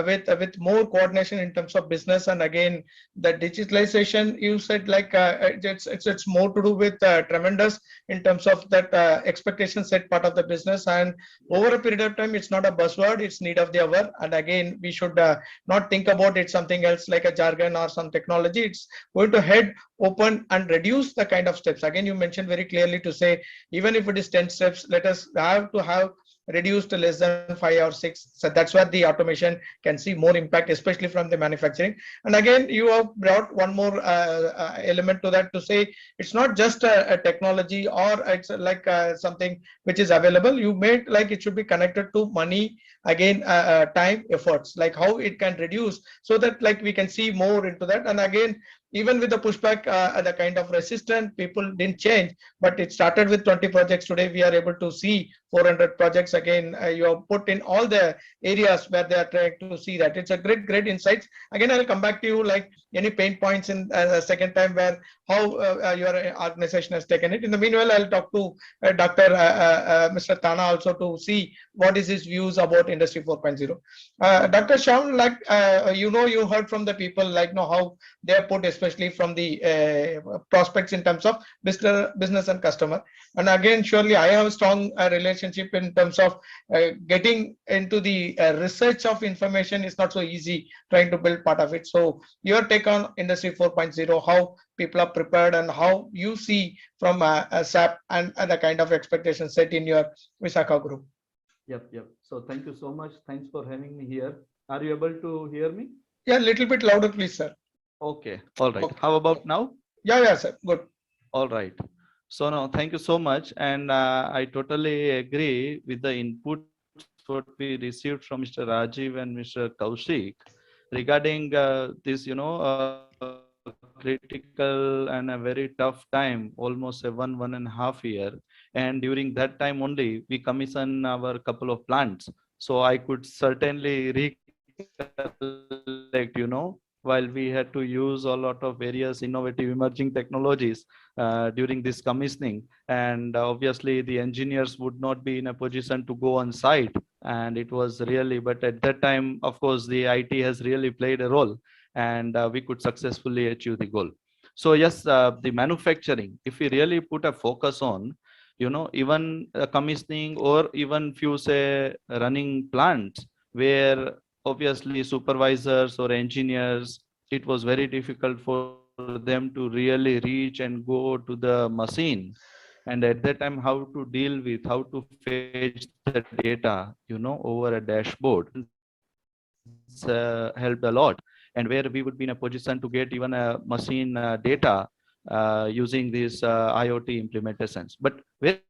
with more coordination in terms of business, and again the digitalization. You said like it's more to do with tremendous in terms of that expectation set part of the business, and over a period of time, it's not a buzzword; it's need of the hour. And again, we should not think about it something else like a jargon or some technology. It's going to head open and reduce the kind of steps. Again, you mentioned very clearly to say even if it is 10 steps, let us have to have reduced to less than 5 or 6. So that's where the automation can see more impact, especially from the manufacturing. And again, you have brought one more element to that to say it's not just a technology, or it's like something which is available. You made like it should be connected to money, again time, efforts, like how it can reduce, so that like we can see more into that. And again, even with the pushback, the kind of resistance, people didn't change, but it started with 20 projects. Today we are able to see 400 projects. Again, you have put in all the areas where they are trying to see that. It's a great insights. Again, I'll come back to you, like any pain points in the second time, where how your organization has taken it. In the meanwhile, I'll talk to Dr. Mr. Tana also to see what is his views about Industry 4.0. Dr. Shyam, like you heard from the people, like how they are put, especially from the prospects in terms of business and customer. And again, surely I have a strong relationship in terms of getting into the research of information is not so easy, trying to build part of it. So your take on Industry 4.0, how people are prepared, and how you see from a SAP and the kind of expectations set in your Visakha group. Yep. So thank you so much. Thanks for having me here. Are you able to hear me? Yeah, a little bit louder, please, sir. Okay. All right. Okay. How about now? Yeah, sir. Good. All right. So no, thank you so much. And I totally agree with the inputs what we received from Mr. Rajiv and Mr. Kaushik regarding this, critical and a very tough time, almost a 1.5 year. And during that time only, we commission our couple of plants. So I could certainly recollect, while we had to use a lot of various innovative emerging technologies during this commissioning, and obviously the engineers would not be in a position to go on site, and it was really, but at that time, of course, the IT has really played a role, and we could successfully achieve the goal. So yes, the manufacturing, if we really put a focus on, even commissioning, or even few say running plants where obviously supervisors or engineers, it was very difficult for them to really reach and go to the machine. And at that time, how to deal with, how to fetch the data, over a dashboard, helped a lot. And where we would be in a position to get even a machine data using these IoT implementations. But very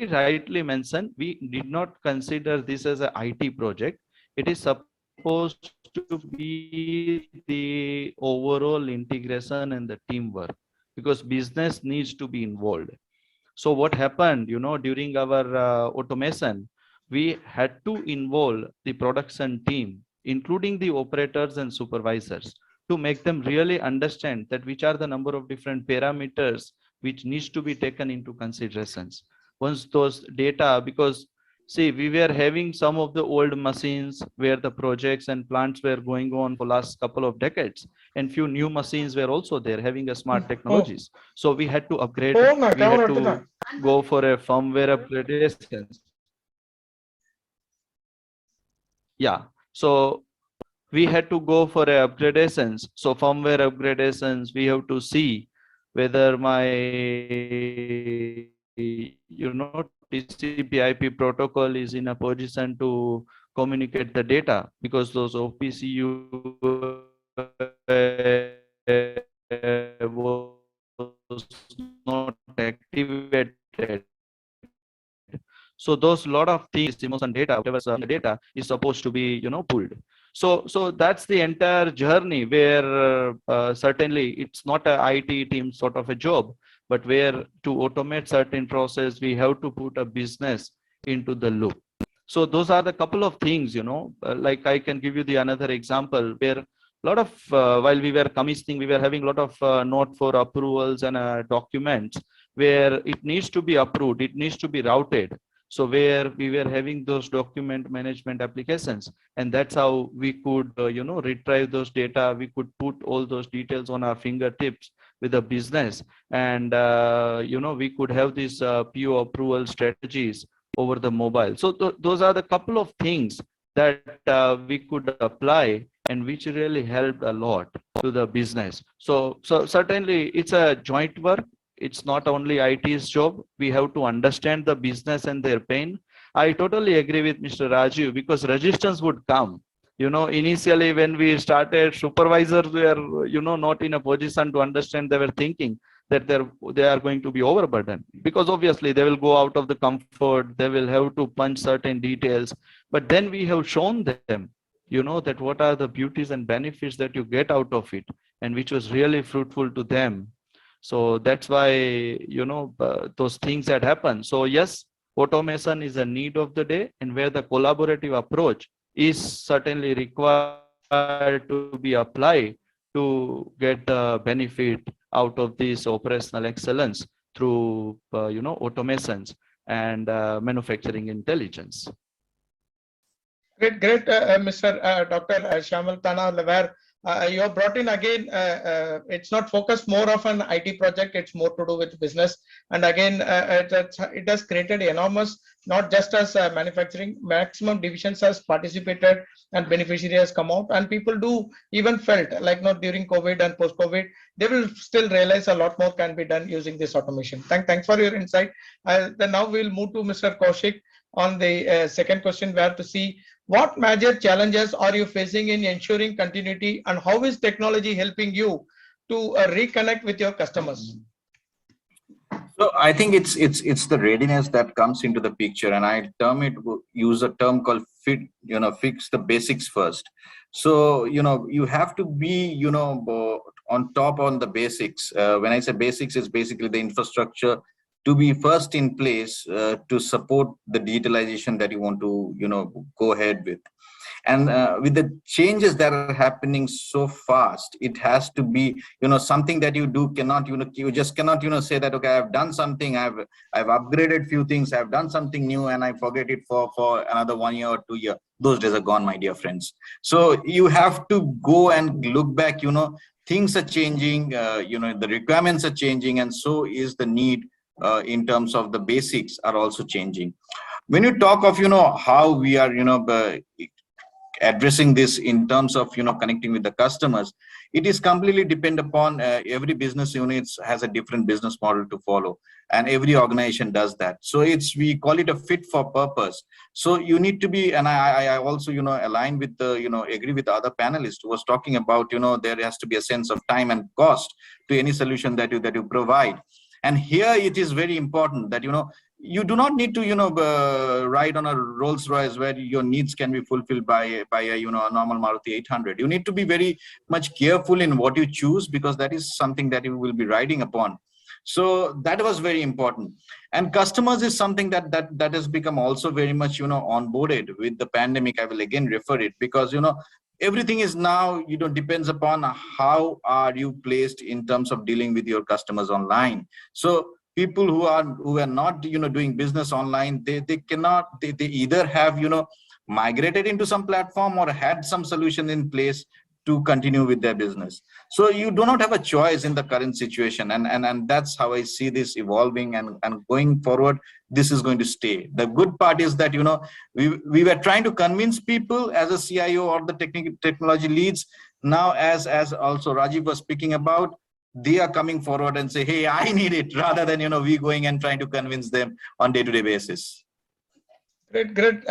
rightly mentioned, we did not consider this as an IT project. It is supposed to be the overall integration and the teamwork, because business needs to be involved. So what happened, during our automation, we had to involve the production team, including the operators and supervisors, to make them really understand that which are the number of different parameters which needs to be taken into considerations. Once those data, because see, we were having some of the old machines where the projects and plants were going on for last couple of decades, and few new machines were also there having a smart technologies. So we had to upgrade, we had to go for a firmware upgradations. Yeah, so we had to go for a upgradations. So firmware upgradations, we have to see whether my TCP/IP protocol is in a position to communicate the data, because those OPCU was not activated. So those lot of things, emotion data, whatever the data is supposed to be, pulled. So that's the entire journey where certainly it's not a IT team sort of a job, but where to automate certain process, we have to put a business into the loop. So those are the couple of things, like I can give you the another example where a lot of, while we were commissioning, we were having a lot of note for approvals and documents where it needs to be approved, it needs to be routed. So where we were having those document management applications, and that's how we could, retrieve those data. We could put all those details on our fingertips with the business, and we could have these PO approval strategies over the mobile. So those are the couple of things that we could apply, and which really helped a lot to the business. So certainly it's a joint work. It's not only IT's job. We have to understand the business and their pain, I totally agree with Mr. Rajiv, because resistance would come. Initially when we started, supervisors were, not in a position to understand. They were thinking that they are going to be overburdened, because obviously they will go out of the comfort. They will have to punch certain details. But then we have shown them, that what are the beauties and benefits that you get out of it, and which was really fruitful to them. So that's why, those things had happened. So yes, automation is a need of the day, and where the collaborative approach is certainly required to be applied to get the benefit out of this operational excellence through automations and manufacturing intelligence. Great, Mr. Dr. Shyamal Tana, where you have brought in again, it's not focused more of an IT project, it's more to do with business. And again, it has created enormous, not just as manufacturing, maximum divisions has participated and beneficiaries come out, and people do even felt like not during COVID and post-COVID, they will still realize a lot more can be done using this automation. Thanks for your insight. Then now we'll move to Mr. Kaushik on the second question, where to see what major challenges are you facing in ensuring continuity, and how is technology helping you to reconnect with your customers? So I think it's the readiness that comes into the picture, and I use a term called fix the basics first. So you have to be on top on the basics. When I say basics, it's basically the infrastructure to be first in place to support the digitalization that you want to go ahead with. And with the changes that are happening so fast, it has to be something that you do cannot you just cannot say that, okay, I've done something, I've upgraded few things, I've done something new, and I forget it for another 1 year or 2 years. Those days are gone, my dear friends. So you have to go and look back. Things are changing, the requirements are changing, and so is the need in terms of the basics are also changing. When you talk of how we are addressing this in terms of connecting with the customers, it is completely depend upon every business units has a different business model to follow, and every organization does that. So we call it a fit for purpose. So you need to be, and I also align with the agree with the other panelists who was talking about there has to be a sense of time and cost to any solution that you provide. And here it is very important that you do not need to ride on a Rolls Royce where your needs can be fulfilled by a normal Maruti 800. You need to be very much careful in what you choose, because that is something that you will be riding upon. So that was very important. And customers is something that has become also very much onboarded with the pandemic. I will again refer it, because everything is now depends upon how are you placed in terms of dealing with your customers online. So people who are not doing business online, they either have migrated into some platform or had some solution in place to continue with their business. So you do not have a choice in the current situation, and that's how I see this evolving, and going forward this is going to stay. The good part is that we were trying to convince people as a CIO or the technology leads. Now as also Rajiv was speaking about, they are coming forward and say, hey, I need it, rather than we going and trying to convince them on day-to-day basis. Great.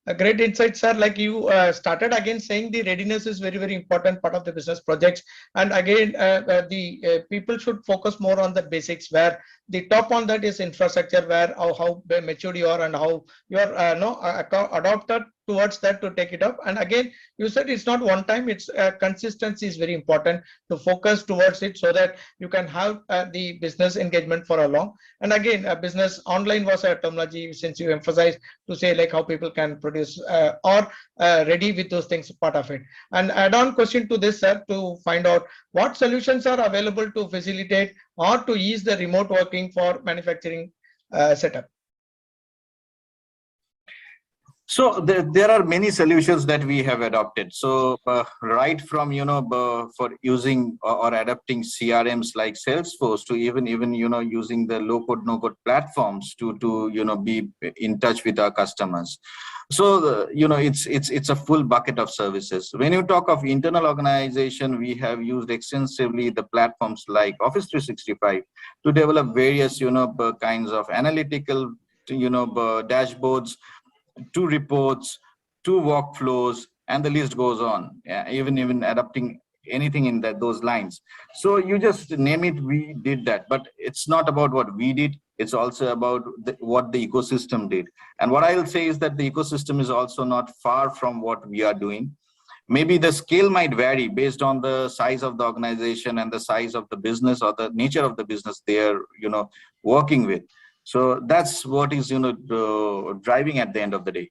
A great insight, sir. Like you started again saying, the readiness is very, very important part of the business projects. And again, the people should focus more on the basics, where the top on that is infrastructure, where how matured you are and how you are adopted towards that to take it up. And again, you said it's not one time, it's consistency is very important to focus towards it, so that you can have the business engagement for a long. And again, business online was a terminology, since you emphasized to say like how people can produce or ready with those things, part of it. And add-on question to this, sir, to find out what solutions are available to facilitate or to ease the remote working for manufacturing setup. So there are many solutions that we have adopted. So right from for using or adapting CRMs like Salesforce, to even using the low code no code platforms to be in touch with our customers. So it's a full bucket of services. When you talk of internal organization, we have used extensively the platforms like Office 365 to develop various kinds of analytical dashboards, 2 reports, 2 workflows, and the list goes on. Yeah, even adapting anything in those lines. So you just name it, we did that. But it's not about what we did. It's also about what the ecosystem did. And what I'll say is that the ecosystem is also not far from what we are doing. Maybe the scale might vary based on the size of the organization and the size of the business or the nature of the business they're working with. So that's what is driving at the end of the day.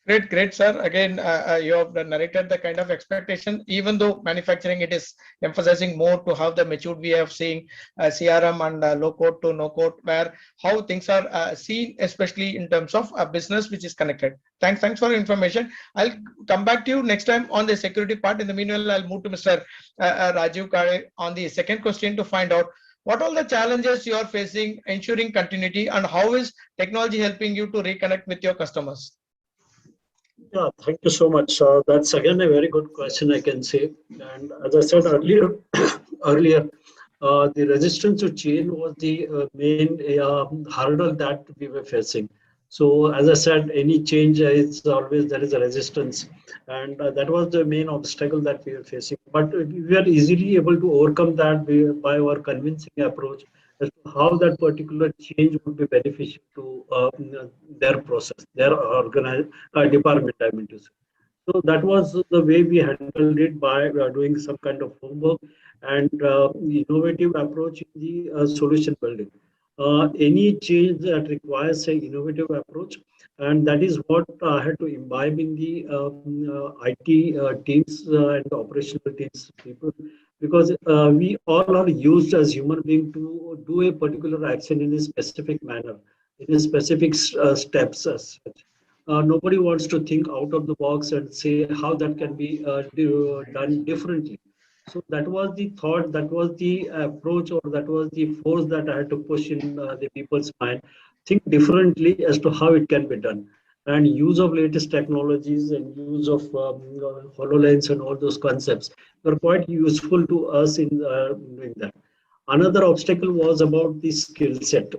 Great, sir. Again, you have narrated the kind of expectation, even though manufacturing, it is emphasizing more to how the matured we have seen CRM and low code to no code, where how things are seen, especially in terms of a business which is connected. Thanks for the information. I'll come back to you next time on the security part. In the meanwhile, I'll move to Mr. Rajiv Kare on the second question to find out what are the challenges you are facing ensuring continuity, and how is technology helping you to reconnect with your customers? Yeah, thank you so much. That's again a very good question, I can say. And as I said earlier, the resistance to change was the main hurdle that we were facing. So as I said, any change is always there is a resistance, and that was the main obstacle that we were facing. But we were easily able to overcome that by our convincing approach as to how that particular change would be beneficial to their process, their department, I mean to say. So that was the way we handled it by doing some kind of homework and innovative approach in the solution building. Any change that requires an innovative approach, and that is what I had to imbibe in the IT teams and the operational teams people, because we all are used as human beings to do a particular action in a specific manner, in a specific steps as such. Nobody wants to think out of the box and say how that can be done differently. So that was the thought, that was the approach, or that was the force that I had to push in the people's mind. Think differently as to how it can be done. And use of latest technologies and use of HoloLens and all those concepts were quite useful to us in doing that. Another obstacle was about the skill set.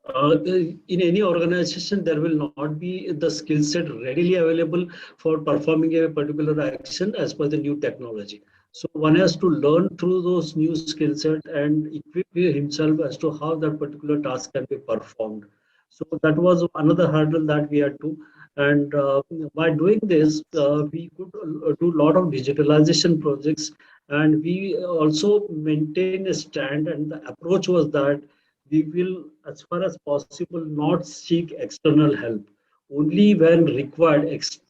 In any organization, there will not be the skill set readily available for performing a particular action as per the new technology. So one has to learn through those new skill set and equip himself as to how that particular task can be performed. So that was another hurdle that we had to. And by doing this, we could do a lot of digitalization projects, and we also maintain a stand. And the approach was that we will, as far as possible, not seek external help. Only when required,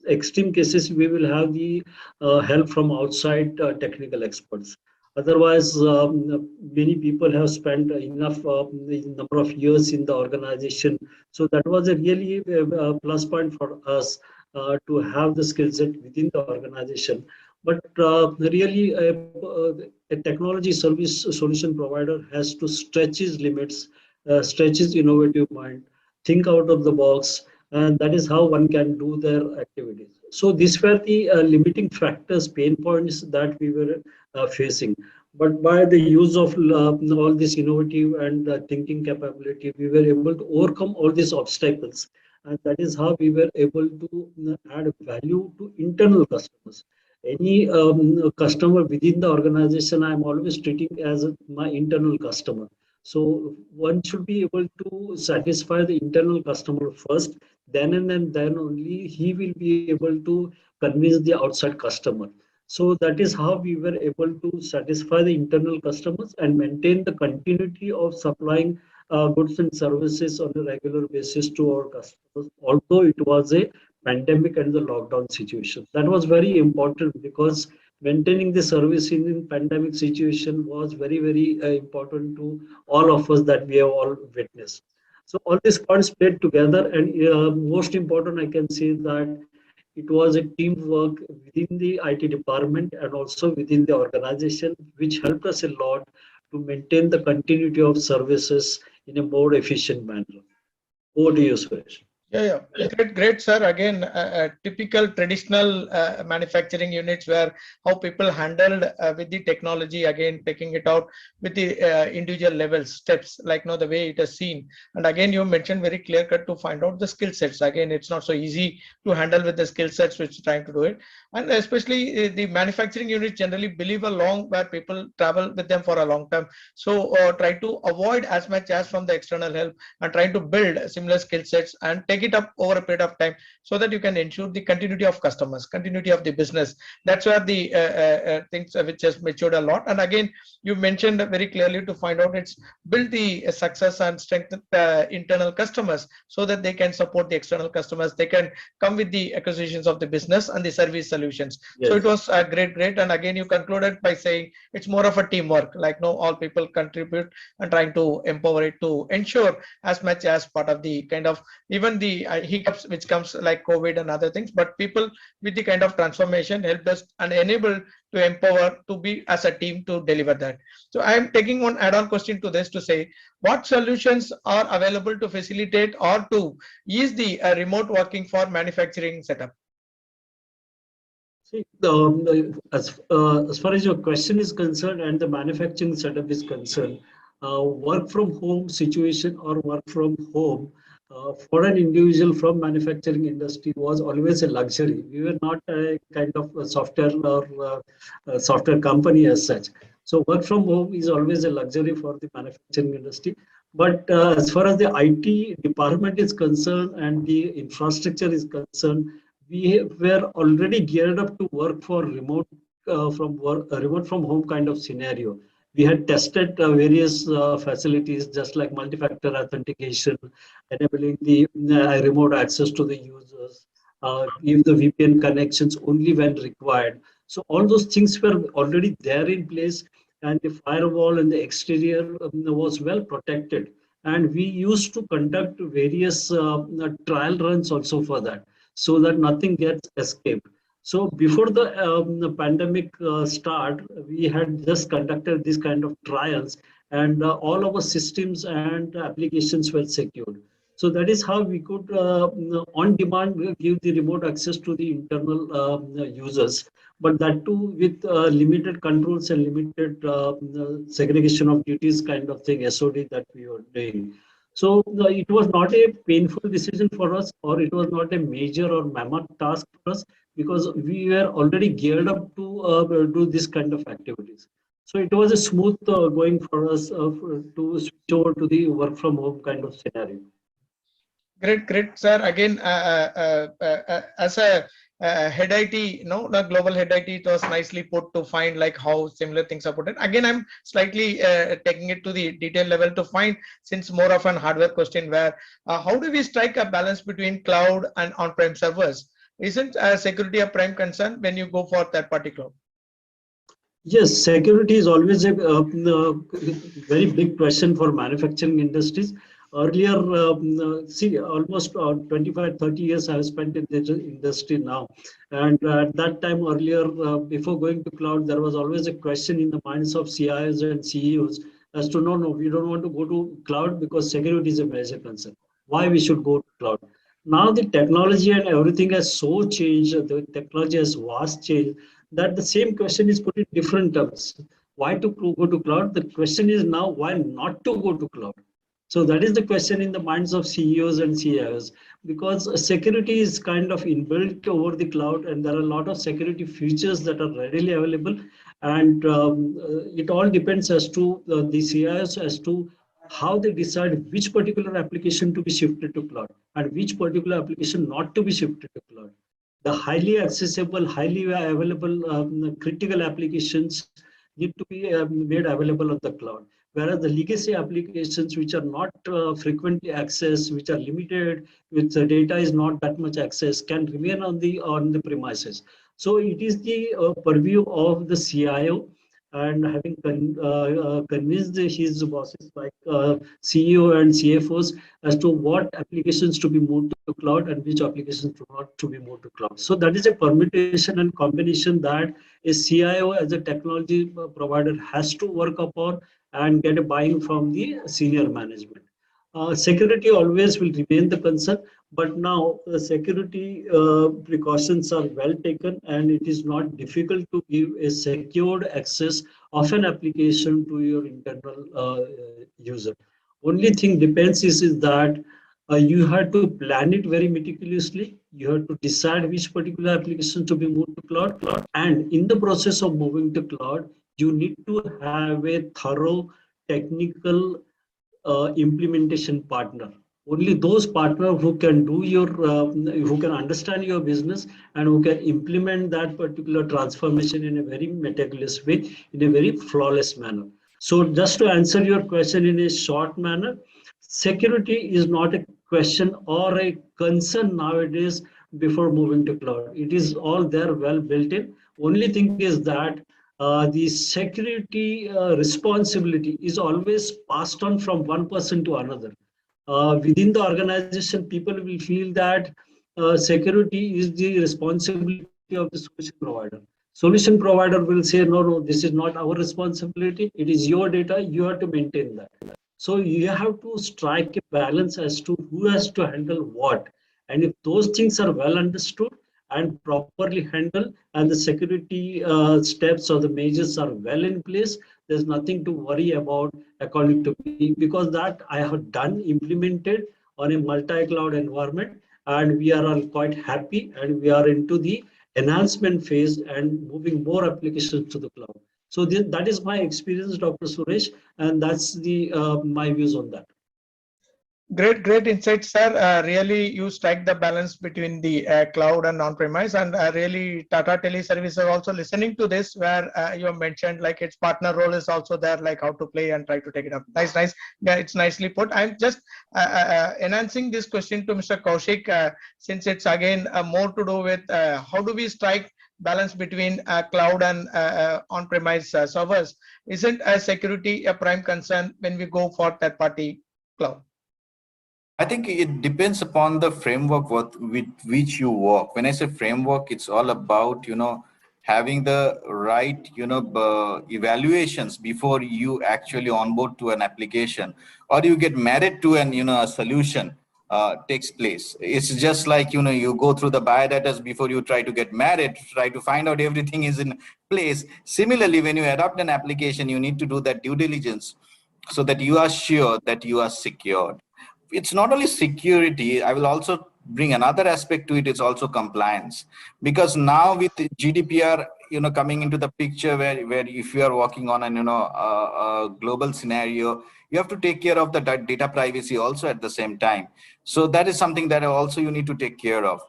extreme cases, we will have the help from outside technical experts. Otherwise, many people have spent enough number of years in the organization. So that was a really plus point for us to have the skill set within the organization. But really, a technology service solution provider has to stretch his limits, stretch his innovative mind, think out of the box, and that is how one can do their activities. So these were the limiting factors, pain points that we were facing. But by the use of all this innovative and thinking capability, we were able to overcome all these obstacles. And that is how we were able to add value to internal customers. Any customer within the organization, I'm always treating as my internal customer. So one should be able to satisfy the internal customer first, then and then only he will be able to convince the outside customer. So that is how we were able to satisfy the internal customers and maintain the continuity of supplying goods and services on a regular basis to our customers, although it was a pandemic and the lockdown situation. That was very important because maintaining the service in pandemic situation was very important to all of us that we have all witnessed. So all these points played together, and most important, I can say that it was a teamwork within the IT department and also within the organization, which helped us a lot to maintain the continuity of services in a more efficient manner. Over to you, Suresh. Yeah. Great, sir. Again, typical traditional manufacturing units where how people handled with the technology, again, taking it out with the individual levels, steps, like the way it is seen. And again, you mentioned very clear cut to find out the skill sets. Again, it's not so easy to handle with the skill sets which trying to do it. And especially the manufacturing units generally believe a long where people travel with them for a long term. So try to avoid as much as from the external help and trying to build similar skill sets and take it up over a period of time so that you can ensure the continuity of customers, continuity of the business. That's where the things which has matured a lot. And again, you mentioned very clearly to find out it's build the success and strengthen internal customers so that they can support the external customers. They can come with the acquisitions of the business and the service solutions. Yes. So it was great. And again, you concluded by saying it's more of a teamwork, like no, all people contribute and trying to empower it to ensure as much as part of the kind of even the hiccups which comes like COVID and other things, but people with the kind of transformation helped us and enabled to empower to be as a team to deliver that. So I am taking one add-on question to this to say what solutions are available to facilitate or to ease the remote working for manufacturing setup. See, as far as your question is concerned and the manufacturing setup is concerned, work from home situation or work from home for an individual from manufacturing industry was always a luxury. We were not a kind of a software or software company as such. So work from home is always a luxury for the manufacturing industry. But as far as the IT department is concerned and the infrastructure is concerned, we were already geared up to work for remote from home kind of scenario. We had tested various facilities just like multi-factor authentication, enabling the remote access to the users, give the VPN connections only when required. So all those things were already there in place, and the firewall and the exterior was well protected. And we used to conduct various trial runs also for that, so that nothing gets escaped. So before the pandemic start, we had just conducted this kind of trials, and all our systems and applications were secured. So that is how we could, on demand, give the remote access to the internal users, but that too with limited controls and limited segregation of duties kind of thing, SOD that we were doing. So it was not a painful decision for us, or it was not a major or mammoth task for us, because we were already geared up to do this kind of activities. So it was a smooth going for us to switch over to the work from home kind of scenario. Great, sir. Again, as a head IT, the global head IT, it was nicely put to find like how similar things are put in. Again, I'm slightly taking it to the detail level to find, since more of an hardware question where how do we strike a balance between cloud and on-prem servers? Isn't security a prime concern when you go for third-party cloud? Yes, security is always a very big question for manufacturing industries. Earlier, see, almost 25, 30 years I have spent in this industry now. And at that time earlier, before going to cloud, there was always a question in the minds of CIOs and CEOs as to, no, we don't want to go to cloud because security is a major concern. Why we should go to cloud? Now the technology and everything has so changed, the technology has vast changed, that the same question is put in different terms. Why to go to cloud? The question is now why not to go to cloud? So that is the question in the minds of CEOs and CIOs, because security is kind of inbuilt over the cloud, and there are a lot of security features that are readily available. And it all depends as to the CIOs as to how they decide which particular application to be shifted to cloud and which particular application not to be shifted to cloud. The highly accessible, highly available critical applications need to be made available on the cloud, whereas the legacy applications which are not frequently accessed, which are limited, which the data is not that much access, can remain on the premises. So it is the purview of the CIO, and having convinced his bosses like CEO and CFOs as to what applications to be moved to cloud and which applications to not to be moved to cloud. So that is a permutation and combination that a CIO as a technology provider has to work upon and get a buy-in from the senior management. Security always will remain the concern, But now the security precautions are well taken, and it is not difficult to give a secured access of an application to your internal user. Only thing depends is that you have to plan it very meticulously. You have to decide which particular application to be moved to cloud. And in the process of moving to cloud, you need to have a thorough technical implementation partner. Only those partners who can do your who can understand your business and who can implement that particular transformation in a very meticulous way, in a very flawless manner. So just to answer your question in a short manner, security is not a question or a concern nowadays before moving to cloud. It is all there, well built in. Only thing is that the security responsibility is always passed on from one person to another. Within the organization, people will feel that security is the responsibility of the solution provider. Solution provider will say, no, no, this is not our responsibility. It is your data. You have to maintain that. So you have to strike a balance as to who has to handle what. And if those things are well understood and properly handled, and the security steps or the measures are well in place, there's nothing to worry about, according to me, because that I have done, implemented on a multi-cloud environment, and we are all quite happy, and we are into the enhancement phase and moving more applications to the cloud. So that is my experience, Dr. Suresh, and that's the my views on that. Great insight, sir. Really, you strike the balance between the cloud and on-premise, and really Tata Teleservices are also listening to this, where you have mentioned like its partner role is also there, like how to play and try to take it up. Nice. Yeah, it's nicely put. I'm just enhancing this question to Mr. Kaushik, since it's again more to do with how do we strike balance between cloud and on-premise servers. Isn't security a prime concern when we go for third-party cloud? I think it depends upon the framework with which you work. When I say framework, it's all about, having the right, evaluations before you actually onboard to an application, or you get married to an, a solution takes place. It's just like, you go through the biodatas before you try to get married, try to find out everything is in place. Similarly, when you adopt an application, you need to do that due diligence so that you are sure that you are secured. It's not only security, I will also bring another aspect to it. It's also compliance, because now with GDPR coming into the picture, where if you are working on an a global scenario, you have to take care of the data privacy also at the same time. So that is something that also you need to take care of.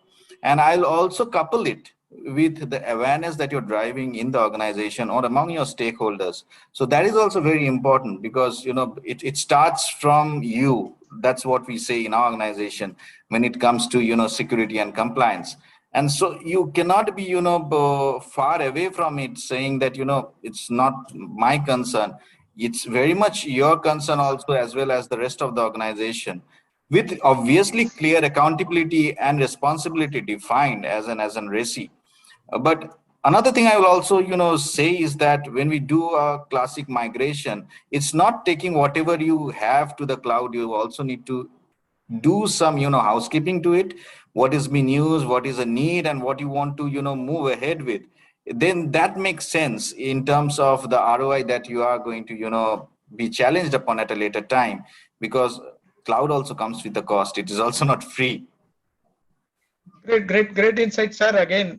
And I'll also couple it with the awareness that you're driving in the organization or among your stakeholders. So that is also very important, because it starts from you. That's what we say in our organization when it comes to security and compliance. And so you cannot be far away from it, saying that it's not my concern. It's very much your concern also, as well as the rest of the organization, with obviously clear accountability and responsibility defined as an RECI. But another thing I will also say is that when we do a classic migration, it's not taking whatever you have to the cloud. You also need to do some housekeeping to it. What is being used, what is a need, and what you want to move ahead with. Then that makes sense in terms of the ROI that you are going to be challenged upon at a later time, because cloud also comes with the cost. It is also not free. Great insight, sir. Again,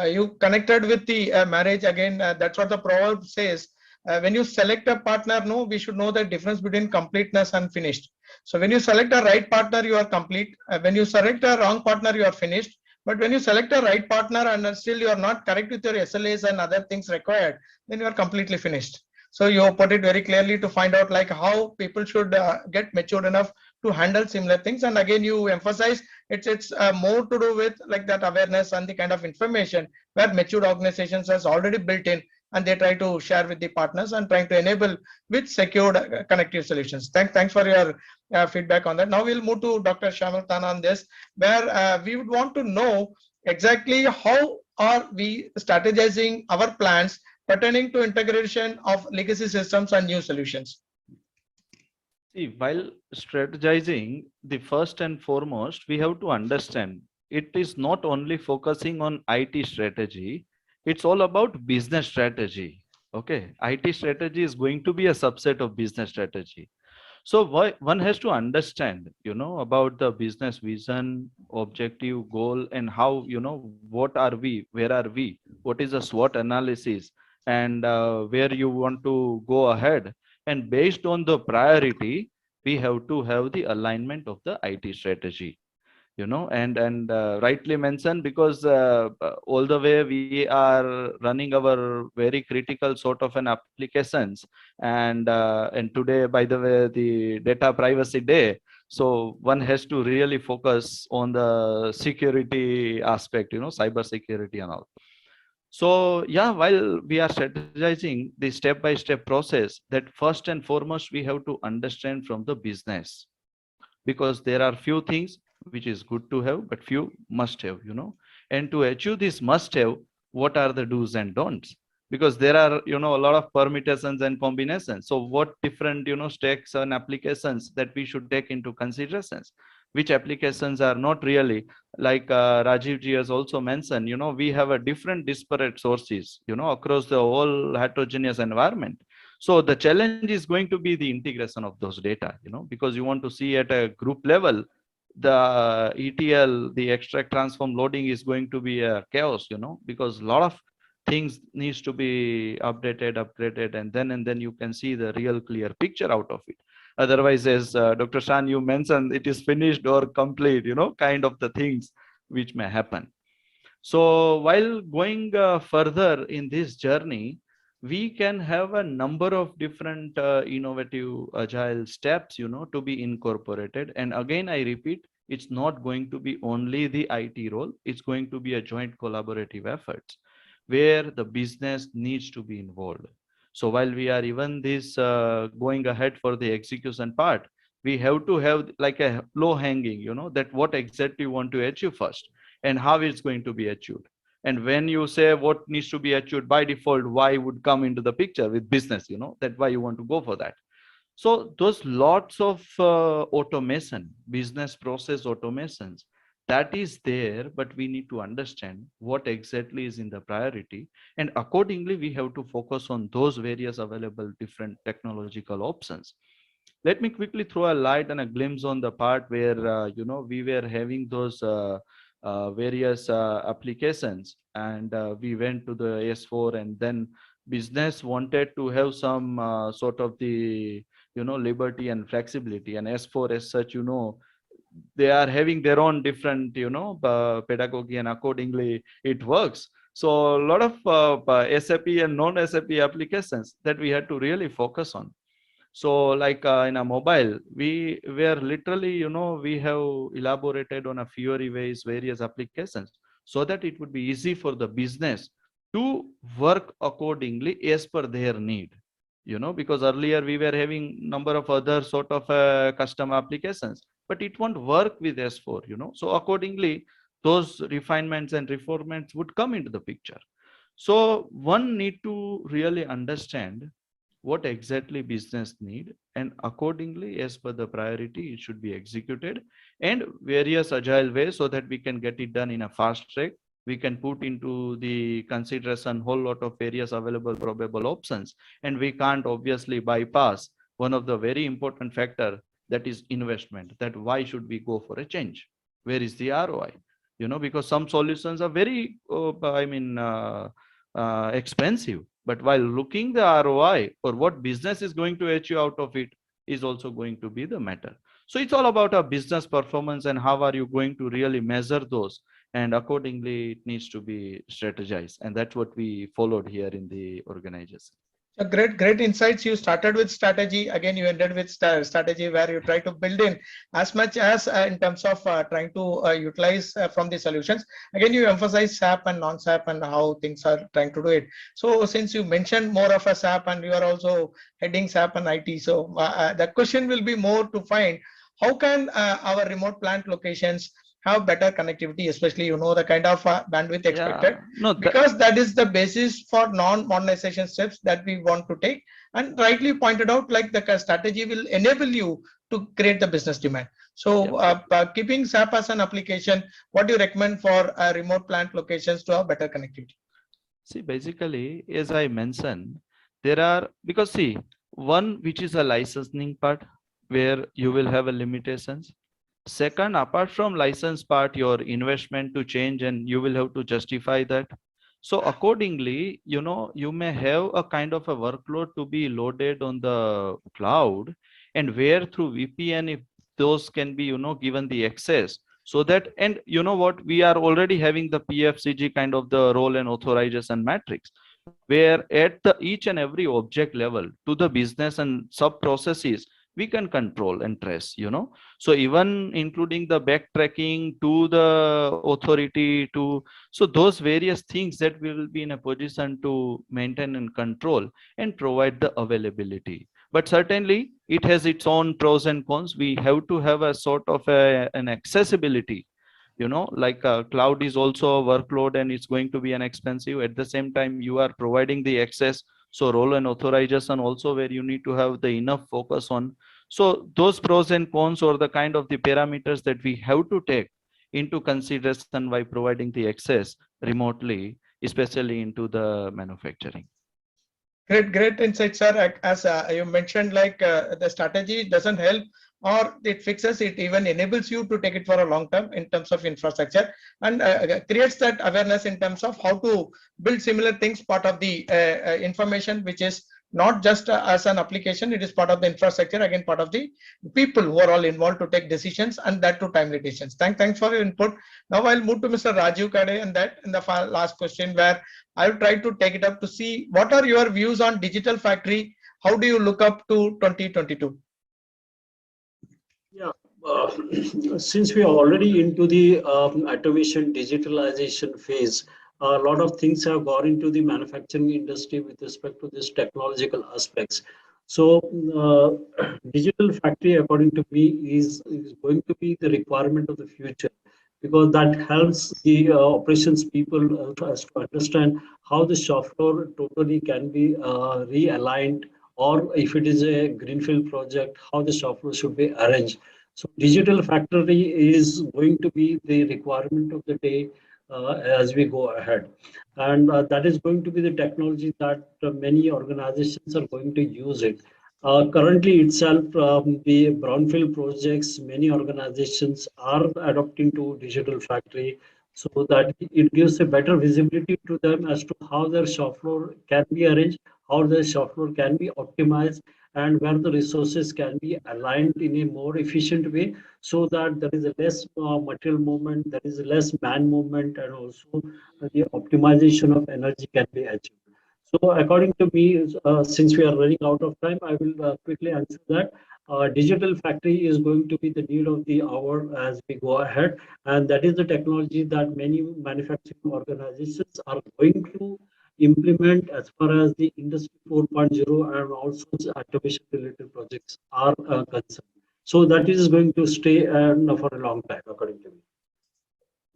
you connected with the marriage again. That's what the proverb says. When you select a partner, no, we should know the difference between completeness and finished. So when you select a right partner, you are complete. When you select a wrong partner, you are finished. But when you select a right partner and still you are not correct with your SLAs and other things required, then you are completely finished. So you put it very clearly to find out like how people should get matured enough to handle similar things. And again, you emphasize it's more to do with like that awareness and the kind of information where matured organizations has already built in, and they try to share with the partners and trying to enable with secured connective solutions. Thanks for your feedback on that. Now we'll move to Dr. Shamal Tana on this, where we would want to know exactly how are we strategizing our plans pertaining to integration of legacy systems and new solutions. See, while strategizing, the first and foremost, we have to understand it is not only focusing on IT strategy, it's all about business strategy. Okay, IT strategy is going to be a subset of business strategy. So why one has to understand, about the business vision, objective, goal, and how, what are we, where are we, what is the SWOT analysis, and where you want to go ahead. And based on the priority, we have to have the alignment of the IT strategy, and rightly mentioned, because all the way we are running our very critical sort of an applications, and today, by the way, the data privacy day, so one has to really focus on the security aspect, cyber security and all. So yeah, while we are strategizing the step by step process, that first and foremost we have to understand from the business, because there are few things which is good to have but few must have, and to achieve this must have, what are the do's and don'ts, because there are, a lot of permutations and combinations. So what different, stacks and applications that we should take into considerations, which applications are not really, like Rajiv ji has also mentioned, we have a different disparate sources, across the whole heterogeneous environment. So the challenge is going to be the integration of those data, because you want to see at a group level, the ETL, the extract transform loading is going to be a chaos, because a lot of things needs to be updated, and then you can see the real clear picture out of it. Otherwise, as Dr. Shan, you mentioned, it is finished or complete, kind of the things which may happen. So while going further in this journey, we can have a number of different innovative agile steps, to be incorporated. And again, I repeat, it's not going to be only the IT role. It's going to be a joint collaborative efforts where the business needs to be involved. So while we are even this going ahead for the execution part, we have to have like a low hanging, that what exactly you want to achieve first and how it's going to be achieved. And when you say what needs to be achieved, by default, why would come into the picture with business, that why you want to go for that. So those lots of automation, business process automations, that is there, but we need to understand what exactly is in the priority. And accordingly, we have to focus on those various available different technological options. Let me quickly throw a light and a glimpse on the part where, we were having those various applications, and we went to the S4, and then business wanted to have some sort of the, liberty and flexibility. And S4 as such, they are having their own different, pedagogy, and accordingly it works. So a lot of SAP and non-SAP applications that we had to really focus on. So like in a mobile, we were literally, we have elaborated on a Fiori ways, various applications, so that it would be easy for the business to work accordingly as per their need, because earlier we were having number of other sort of custom applications, but it won't work with S4, so accordingly, those refinements and reformats would come into the picture. So one need to really understand what exactly business need, and accordingly, as per the priority, it should be executed, and various agile ways, so that we can get it done in a fast track. We can put into the consideration whole lot of various available probable options, and we can't obviously bypass one of the very important factor, that is investment. That why should we go for a change? Where is the ROI? Because some solutions are very expensive, but while looking the ROI or what business is going to achieve out of it is also going to be the matter. So it's all about our business performance and how are you going to really measure those, and accordingly it needs to be strategized, and that's what we followed here in the organization. Great insights. You started with strategy. Again, you ended with strategy, where you try to build in as much as in terms of trying to utilize from the solutions. Again, you emphasize SAP and non-SAP and how things are trying to do it. So since you mentioned more of a SAP and you are also heading SAP and IT, so the question will be more to find how can our remote plant locations have better connectivity, especially the kind of bandwidth expected, Yeah, no, because that is the basis for non-modernization steps that we want to take. And rightly pointed out, like the strategy will enable you to create the business demand. So keeping SAP as an application, what do you recommend for remote plant locations to have better connectivity? see, basically, as I mentioned, there are, because see, one which is a licensing part where you will have a limitations. Second, apart from license part, your investment to change and you will have to justify that. So accordingly, you may have a kind of a workload to be loaded on the cloud, and where through VPN, if those can be, given the access, so that, and you know what, we are already having the PFCG kind of the role and authorization matrix, where at the each and every object level to the business and sub processes, we can control and trace, so even including the backtracking to the authority to, so those various things that we will be in a position to maintain and control and provide the availability. But certainly it has its own pros and cons. We have to have a sort of an accessibility, like cloud is also a workload and it's going to be an expensive. At the same time, you are providing the access, so role and authorization also, where you need to have the enough focus on. So those pros and cons, or the kind of the parameters that we have to take into consideration by providing the access remotely, especially into the manufacturing. Great insight, sir. As you mentioned, like the strategy doesn't help or it fixes, it even enables you to take it for a long term in terms of infrastructure, and creates that awareness in terms of how to build similar things, part of the information, which is not just as an application, it is part of the infrastructure, again part of the people who are all involved to take decisions, and that to timely decisions. Thanks for your input. Now I'll move to Mr. Rajiv Kade, and that in the last question, where I'll try to take it up to see what are your views on digital factory. How do you look up to 2022? Yeah, since we are already into the automation digitalization phase, a lot of things have gone into the manufacturing industry with respect to this technological aspects. So digital factory, according to me, is going to be the requirement of the future, because that helps the operations people us to understand how the shop floor totally can be realigned, or if it is a greenfield project, how the shop floor should be arranged. So digital factory is going to be the requirement of the day as we go ahead. And that is going to be the technology that many organizations are going to use it. Currently itself, the brownfield projects, many organizations are adopting to digital factory, so that it gives a better visibility to them as to how their shop floor can be arranged, how their shop floor can be optimized, and where the resources can be aligned in a more efficient way, so that there is a less material movement, there is less man movement, and also the optimization of energy can be achieved. So according to me, since we are running out of time, I will quickly answer that. Digital factory is going to be the need of the hour as we go ahead, and that is the technology that many manufacturing organizations are going to implement as far as the Industry 4.0 and also automation related projects are concerned. So that is going to stay for a long time, according to me.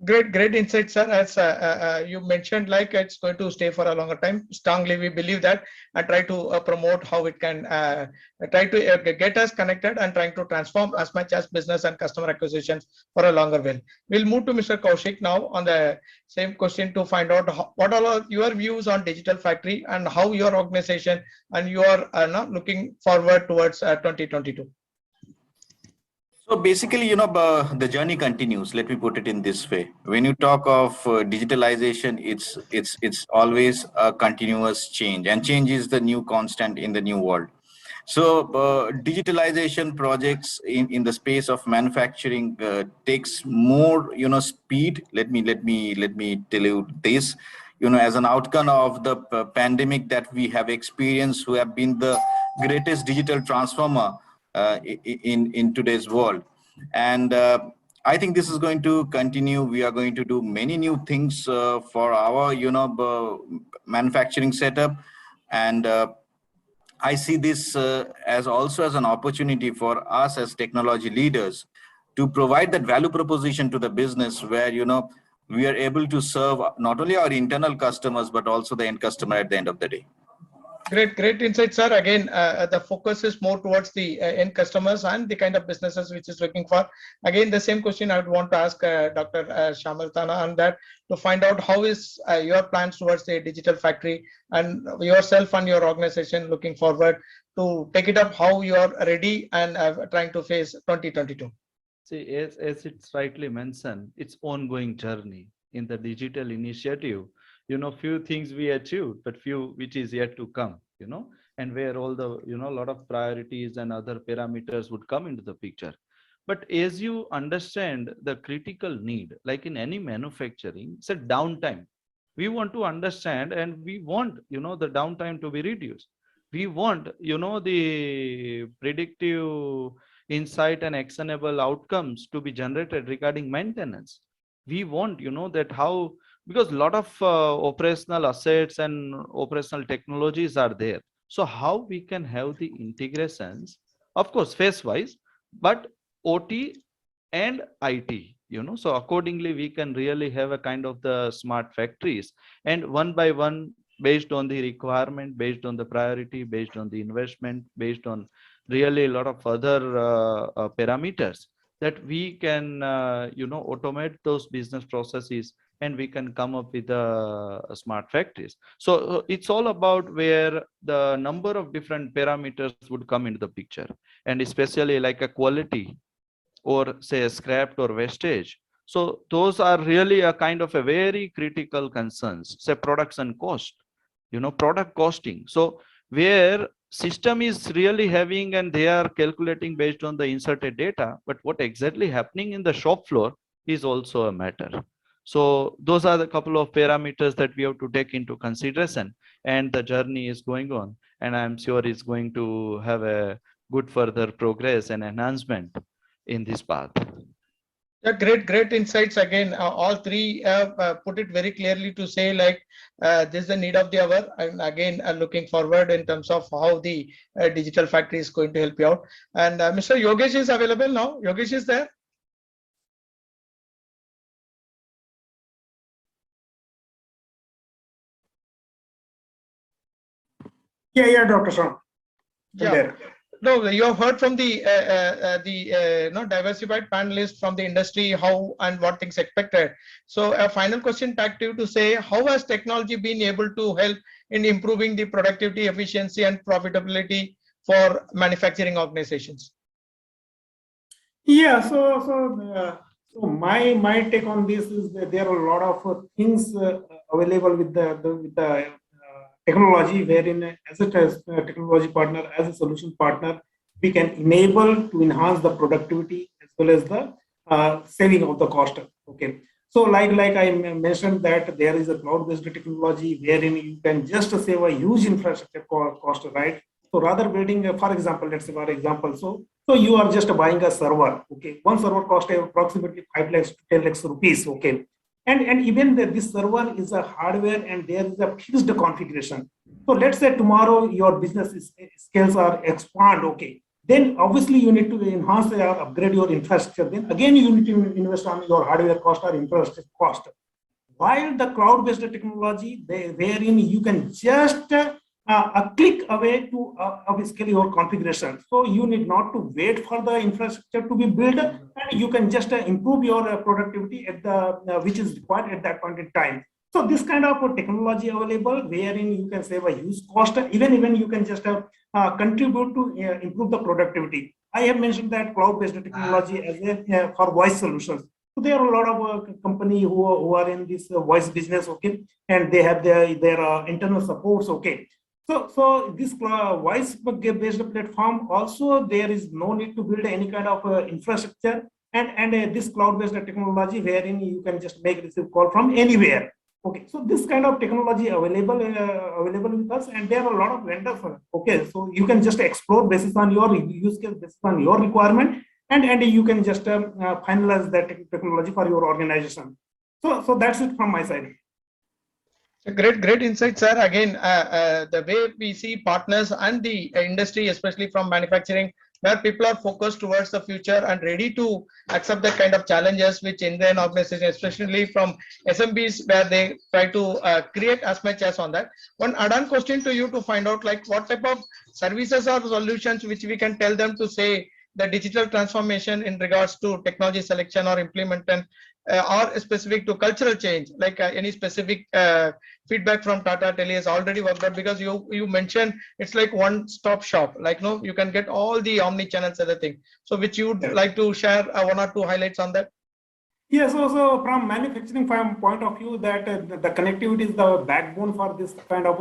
Great insight, sir. As you mentioned, like it's going to stay for a longer time. Strongly, we believe that, and try to promote how it can try to get us connected and trying to transform as much as business and customer acquisitions for a longer while. We'll move to Mr. Kaushik now on the same question to find out what are your views on digital factory and how your organization and you are now looking forward towards 2022. So basically, the journey continues. Let me put it in this way. When you talk of digitalization, it's always a continuous change, and change is the new constant in the new world. So digitalization projects in the space of manufacturing takes more, speed. Let me tell you this. As an outcome of the pandemic that we have experienced, who have been the greatest digital transformer in today's world, and I think this is going to continue. We are going to do many new things for our manufacturing setup, and I see this as also as an opportunity for us as technology leaders to provide that value proposition to the business where, we are able to serve not only our internal customers, but also the end customer at the end of the day. Great insight, sir. Again, the focus is more towards the end customers and the kind of businesses which is looking for. Again, the same question I would want to ask Dr. Shamartana on that, to find out how is your plans towards the digital factory, and yourself and your organization looking forward to take it up, how you are ready and trying to face 2022. See, as it's rightly mentioned, it's ongoing journey in the digital initiative. Few things we achieved, but few which is yet to come, and where all the, a lot of priorities and other parameters would come into the picture. But as you understand the critical need, like in any manufacturing, it's a downtime. We want to understand, and we want, the downtime to be reduced. We want, the predictive insight and actionable outcomes to be generated regarding maintenance. We want, that how, because a lot of operational assets and operational technologies are there. So how we can have the integrations, of course, phase wise, but OT and IT, so accordingly, we can really have a kind of the smart factories, and one by one, based on the requirement, based on the priority, based on the investment, based on really a lot of other parameters, that we can, automate those business processes, and we can come up with smart factories. So it's all about where the number of different parameters would come into the picture, and especially like a quality, or say scrapped or wastage. So those are really a kind of a very critical concerns, say production cost, product costing. So where system is really having, and they are calculating based on the inserted data, but what exactly happening in the shop floor is also a matter. So those are the couple of parameters that we have to take into consideration, and the journey is going on, and I'm sure it's going to have a good further progress and enhancement in this path. Yeah, great insights. Again, all three put it very clearly to say, like, this is the need of the hour, and again, looking forward in terms of how the digital factory is going to help you out. And Mr. Yogesh is available now. Yogesh is there. Yeah, Dr. Sean. Yeah. There. No, you have heard from the diversified panelists from the industry how and what things expected. So a final question back to you to say, how has technology been able to help in improving the productivity, efficiency, and profitability for manufacturing organizations? Yeah, so my take on this is that there are a lot of things available with the technology, wherein as a technology partner, as a solution partner, we can enable to enhance the productivity as well as the saving of the cost. Okay, so like I mentioned that there is a cloud-based technology wherein you can just save a huge infrastructure cost, right? So rather building, for example, let's say for example, so you are just buying a server. Okay, one server costs approximately 5 lakhs to 10 lakhs rupees. Okay. And even this server is a hardware and there is a fixed configuration. So let's say tomorrow your business scales are expand, okay. Then obviously you need to enhance or upgrade your infrastructure. Then again you need to invest on your hardware cost or infrastructure cost. While the cloud-based technology, wherein you can just a click away to upscale your configuration. So you need not to wait for the infrastructure to be built, and you can just improve your productivity at the which is required at that point in time. So this kind of technology available, wherein you can save a huge cost, even you can just contribute to improve the productivity. I have mentioned that cloud-based technology as a for voice solutions. So there are a lot of company who are in this voice business, okay, and they have their internal supports, okay. So this voice-based platform also there is no need to build any kind of infrastructure, and this cloud-based technology wherein you can just make receive call from anywhere. Okay, so this kind of technology available with us, and there are a lot of vendors. Okay, so you can just explore based on your use case, based on your requirement, and you can just finalize that technology for your organization. So that's it from my side. Great insight, sir. Again, the way we see partners and the industry, especially from manufacturing, where people are focused towards the future and ready to accept the kind of challenges which Indian organizations, especially from SMBs, where they try to create as much as on that. One add-on question to you to find out like what type of services or solutions which we can tell them to say the digital transformation in regards to technology selection or implementation, or specific to cultural change, like any specific feedback from Tata Tele has already worked out, because you mentioned it's like one-stop shop, like no, you can get all the omni channels other thing. So which you would like to share one or two highlights on that? Yeah, so from manufacturing point of view, that the connectivity is the backbone for this kind of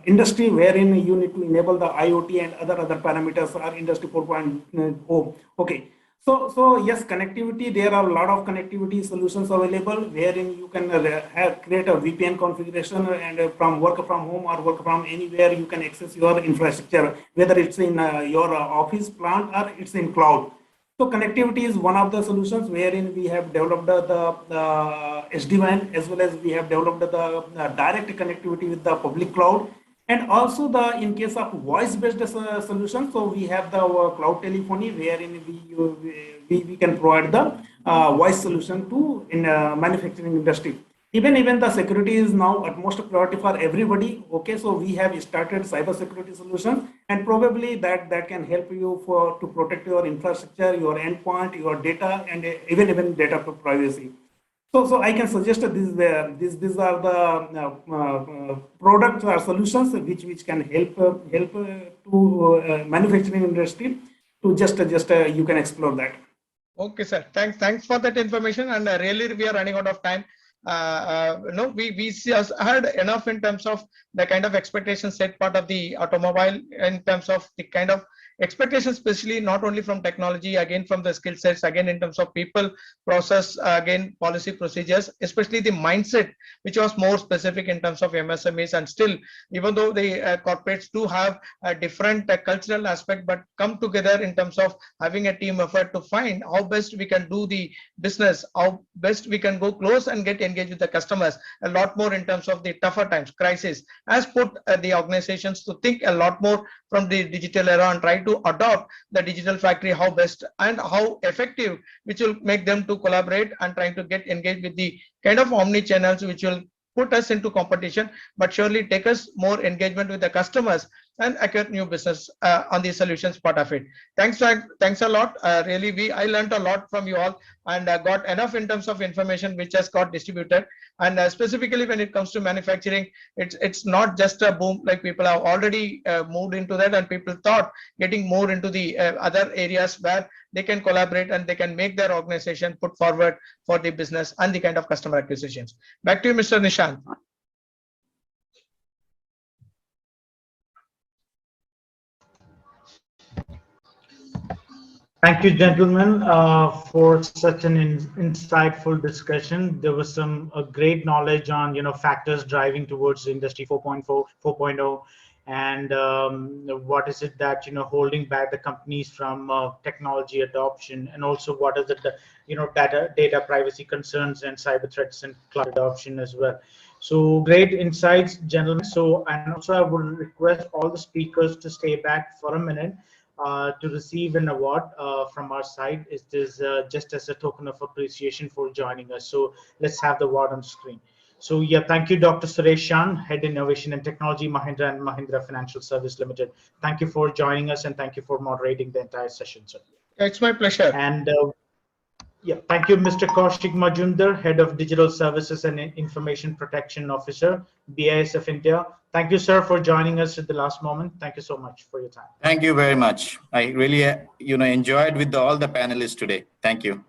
industry, wherein you need to enable the IoT and other parameters or industry 4.0. Okay, so yes, connectivity. There are a lot of connectivity solutions available, wherein you can create a VPN configuration, and from work from home or work from anywhere, you can access your infrastructure, whether it's in your office plant or it's in cloud. So connectivity is one of the solutions, wherein we have developed the SD-WAN, as well as we have developed the direct connectivity with the public cloud, and also the in case of voice-based solutions. So we have the cloud telephony, wherein we can provide the voice solution to in manufacturing industry. Even the security is now utmost priority for everybody. Okay, so we have started cyber security solutions, and probably that can help you to protect your infrastructure, your endpoint, your data, and even data privacy. So I can suggest that these are the products or solutions which can help to manufacturing industry to just you can explore that. Okay, sir. Thanks for that information. And really, we are running out of time. No, we heard enough in terms of the kind of expectations set part of the automobile, in terms of the kind of expectations, especially not only from technology, again from the skill sets, again in terms of people, process, again policy procedures, especially the mindset, which was more specific in terms of MSMEs. And still, even though the corporates do have a different cultural aspect, but come together in terms of having a team effort to find how best we can do the business, how best we can go close and get engaged with the customers a lot more in terms of the tougher times, crisis, has put the organizations to think a lot more from the digital era and try to adopt the digital factory, how best and how effective, which will make them to collaborate and trying to get engaged with the kind of omni channels which will put us into competition, but surely take us more engagement with the customers and acquire new business on the solutions part of it. Thanks a lot. Really, I learned a lot from you all, and got enough in terms of information which has got distributed. And specifically when it comes to manufacturing, it's not just a boom, like people have already moved into that, and people thought getting more into the other areas where they can collaborate and they can make their organization put forward for the business and the kind of customer acquisitions. Back to you, Mr. Nishant. Thank you, gentlemen, for such an insightful discussion. There was some great knowledge on factors driving towards Industry 4.0, and what is it that holding back the companies from technology adoption, and also what is it that data privacy concerns and cyber threats and cloud adoption as well. So great insights, gentlemen. So, and also I would request all the speakers to stay back for a minute. To receive an award from our side. It is just as a token of appreciation for joining us. So let's have the award on screen. So yeah, thank you, Dr. Suresh Shan, Head Innovation and Technology, Mahindra and Mahindra Financial Service Limited. Thank you for joining us, and thank you for moderating the entire session, sir. It's my pleasure. And yeah, thank you, Mr. Kaushik Majumdar, Head of Digital Services and Information Protection Officer, BISF India. Thank you, sir, for joining us at the last moment. Thank you so much for your time. Thank you very much. I really, enjoyed with all the panelists today. Thank you.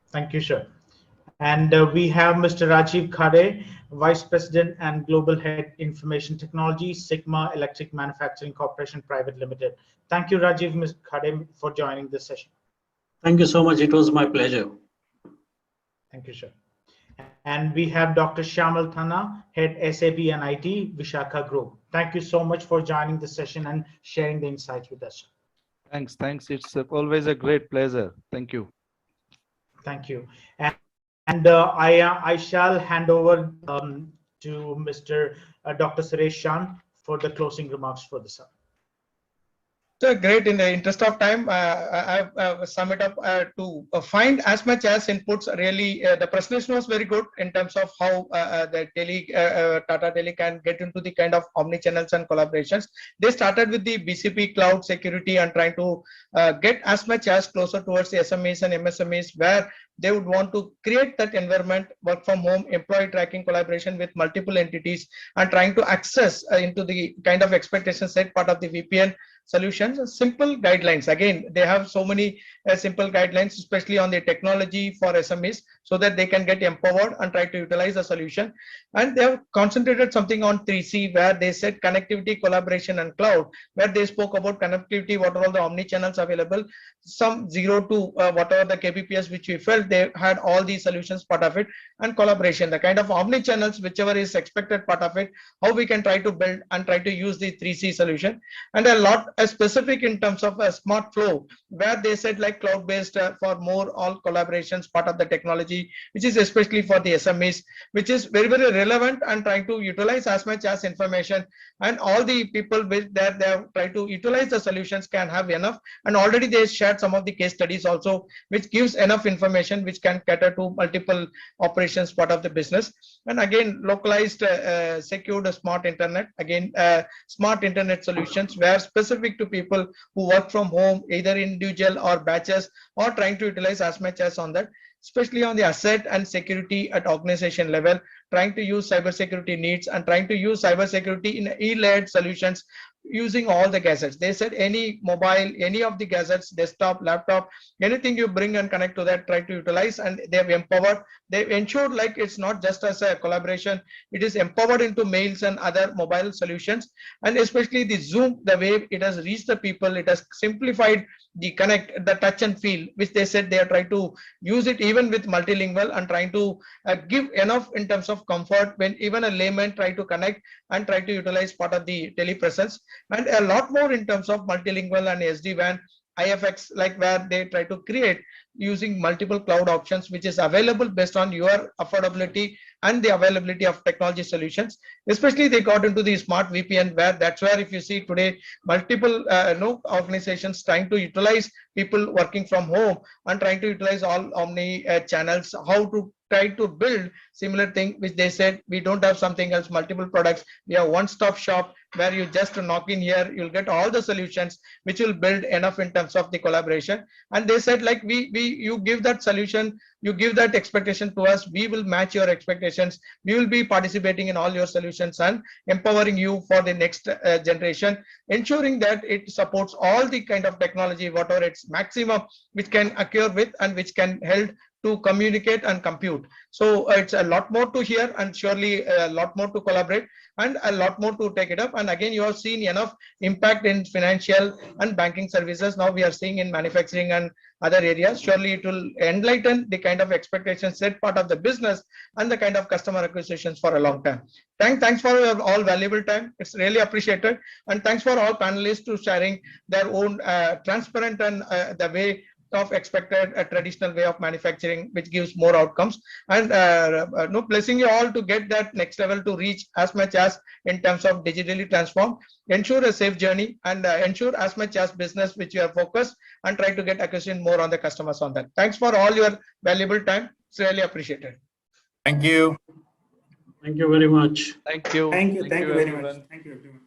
Thank you, sir. And we have Mr. Rajiv Khade, Vice President and Global Head Information Technology, Sigma Electric Manufacturing Corporation Private Limited. Thank you, Rajiv, Mr. Khade, for joining this session. Thank you so much. It was my pleasure. Thank you, sir. And we have Dr. Shyamal Thana, Head SAP and IT, Vishakha Group. Thank you so much for joining the session and sharing the insights with us. Thanks. It's always a great pleasure. Thank you. Thank you. And I shall hand over to Mr. Dr. Suresh Shan for the closing remarks for the session. So great. In the interest of time, I sum it up to find as much as inputs. Really, the presentation was very good in terms of how the Tata Tele can get into the kind of omni-channels and collaborations. They started with the BCP cloud security and trying to get as much as closer towards the SMEs and MSMEs, where they would want to create that environment, work from home, employee tracking collaboration with multiple entities, and trying to access into the kind of expectation set part of the VPN solutions. Simple guidelines, again they have so many simple guidelines, especially on the technology for SMEs, so that they can get empowered and try to utilize the solution. And they have concentrated something on 3C, where they said connectivity, collaboration, and cloud, where they spoke about connectivity, what are all the omni channels available, some 0 to whatever the kbps which we felt, they had all these solutions part of it. And collaboration, the kind of omni channels whichever is expected part of it, how we can try to build and try to use the 3C solution. And a lot specific in terms of a smart flow, where they said like cloud based for more all collaborations part of the technology, which is especially for the SMEs, which is very relevant, and trying to utilize as much as information. And all the people with that they have tried to utilize the solutions can have enough. And already they shared some of the case studies also, which gives enough information which can cater to multiple operations part of the business. And again, localized secured smart internet, again smart internet solutions, where specific to people who work from home, either individual or batches, or trying to utilize as much as on that, especially on the asset and security at organization level, trying to use cybersecurity needs and trying to use cybersecurity in e-led solutions using all the gadgets. They said any mobile, any of the gadgets, desktop, laptop, anything you bring and connect to that, try to utilize. And they have empowered, they've ensured like it's not just as a collaboration, it is empowered into mails and other mobile solutions. And especially the Zoom, the way it has reached the people, it has simplified the connect, the touch and feel, which they said they are trying to use it even with multilingual, and trying to give enough in terms of comfort when even a layman try to connect and try to utilize part of the telepresence. And a lot more in terms of multilingual and SD-WAN, IFX, like where they try to create using multiple cloud options, which is available based on your affordability and the availability of technology solutions. Especially they got into the smart VPN, where that's where if you see today multiple organizations trying to utilize people working from home and trying to utilize all omni channels, how to try to build similar thing, which they said we don't have something else, multiple products, we have one-stop shop where you just knock in here, you'll get all the solutions which will build enough in terms of the collaboration. And they said like you give that solution, you give that expectation to us, we will match your expectations, we will be participating in all your solutions and empowering you for the next generation, ensuring that it supports all the kind of technology whatever its maximum which can occur with and which can help to communicate and compute. So it's a lot more to hear, and surely a lot more to collaborate, and a lot more to take it up. And again, you have seen enough impact in financial and banking services. Now we are seeing in manufacturing and other areas. Surely it will enlighten the kind of expectations set part of the business and the kind of customer acquisitions for a long time. Thanks for your all valuable time. It's really appreciated. And thanks for all panelists to sharing their own transparent and the way of expected a traditional way of manufacturing, which gives more outcomes. And blessing you all to get that next level, to reach as much as in terms of digitally transform, ensure a safe journey, and ensure as much as business which you are focused, and try to get acquisition more on the customers on that. Thanks for all your valuable time. It's really appreciated. Thank you. Thank you very much. Thank you. Thank you very everyone. much. Thank you, everyone.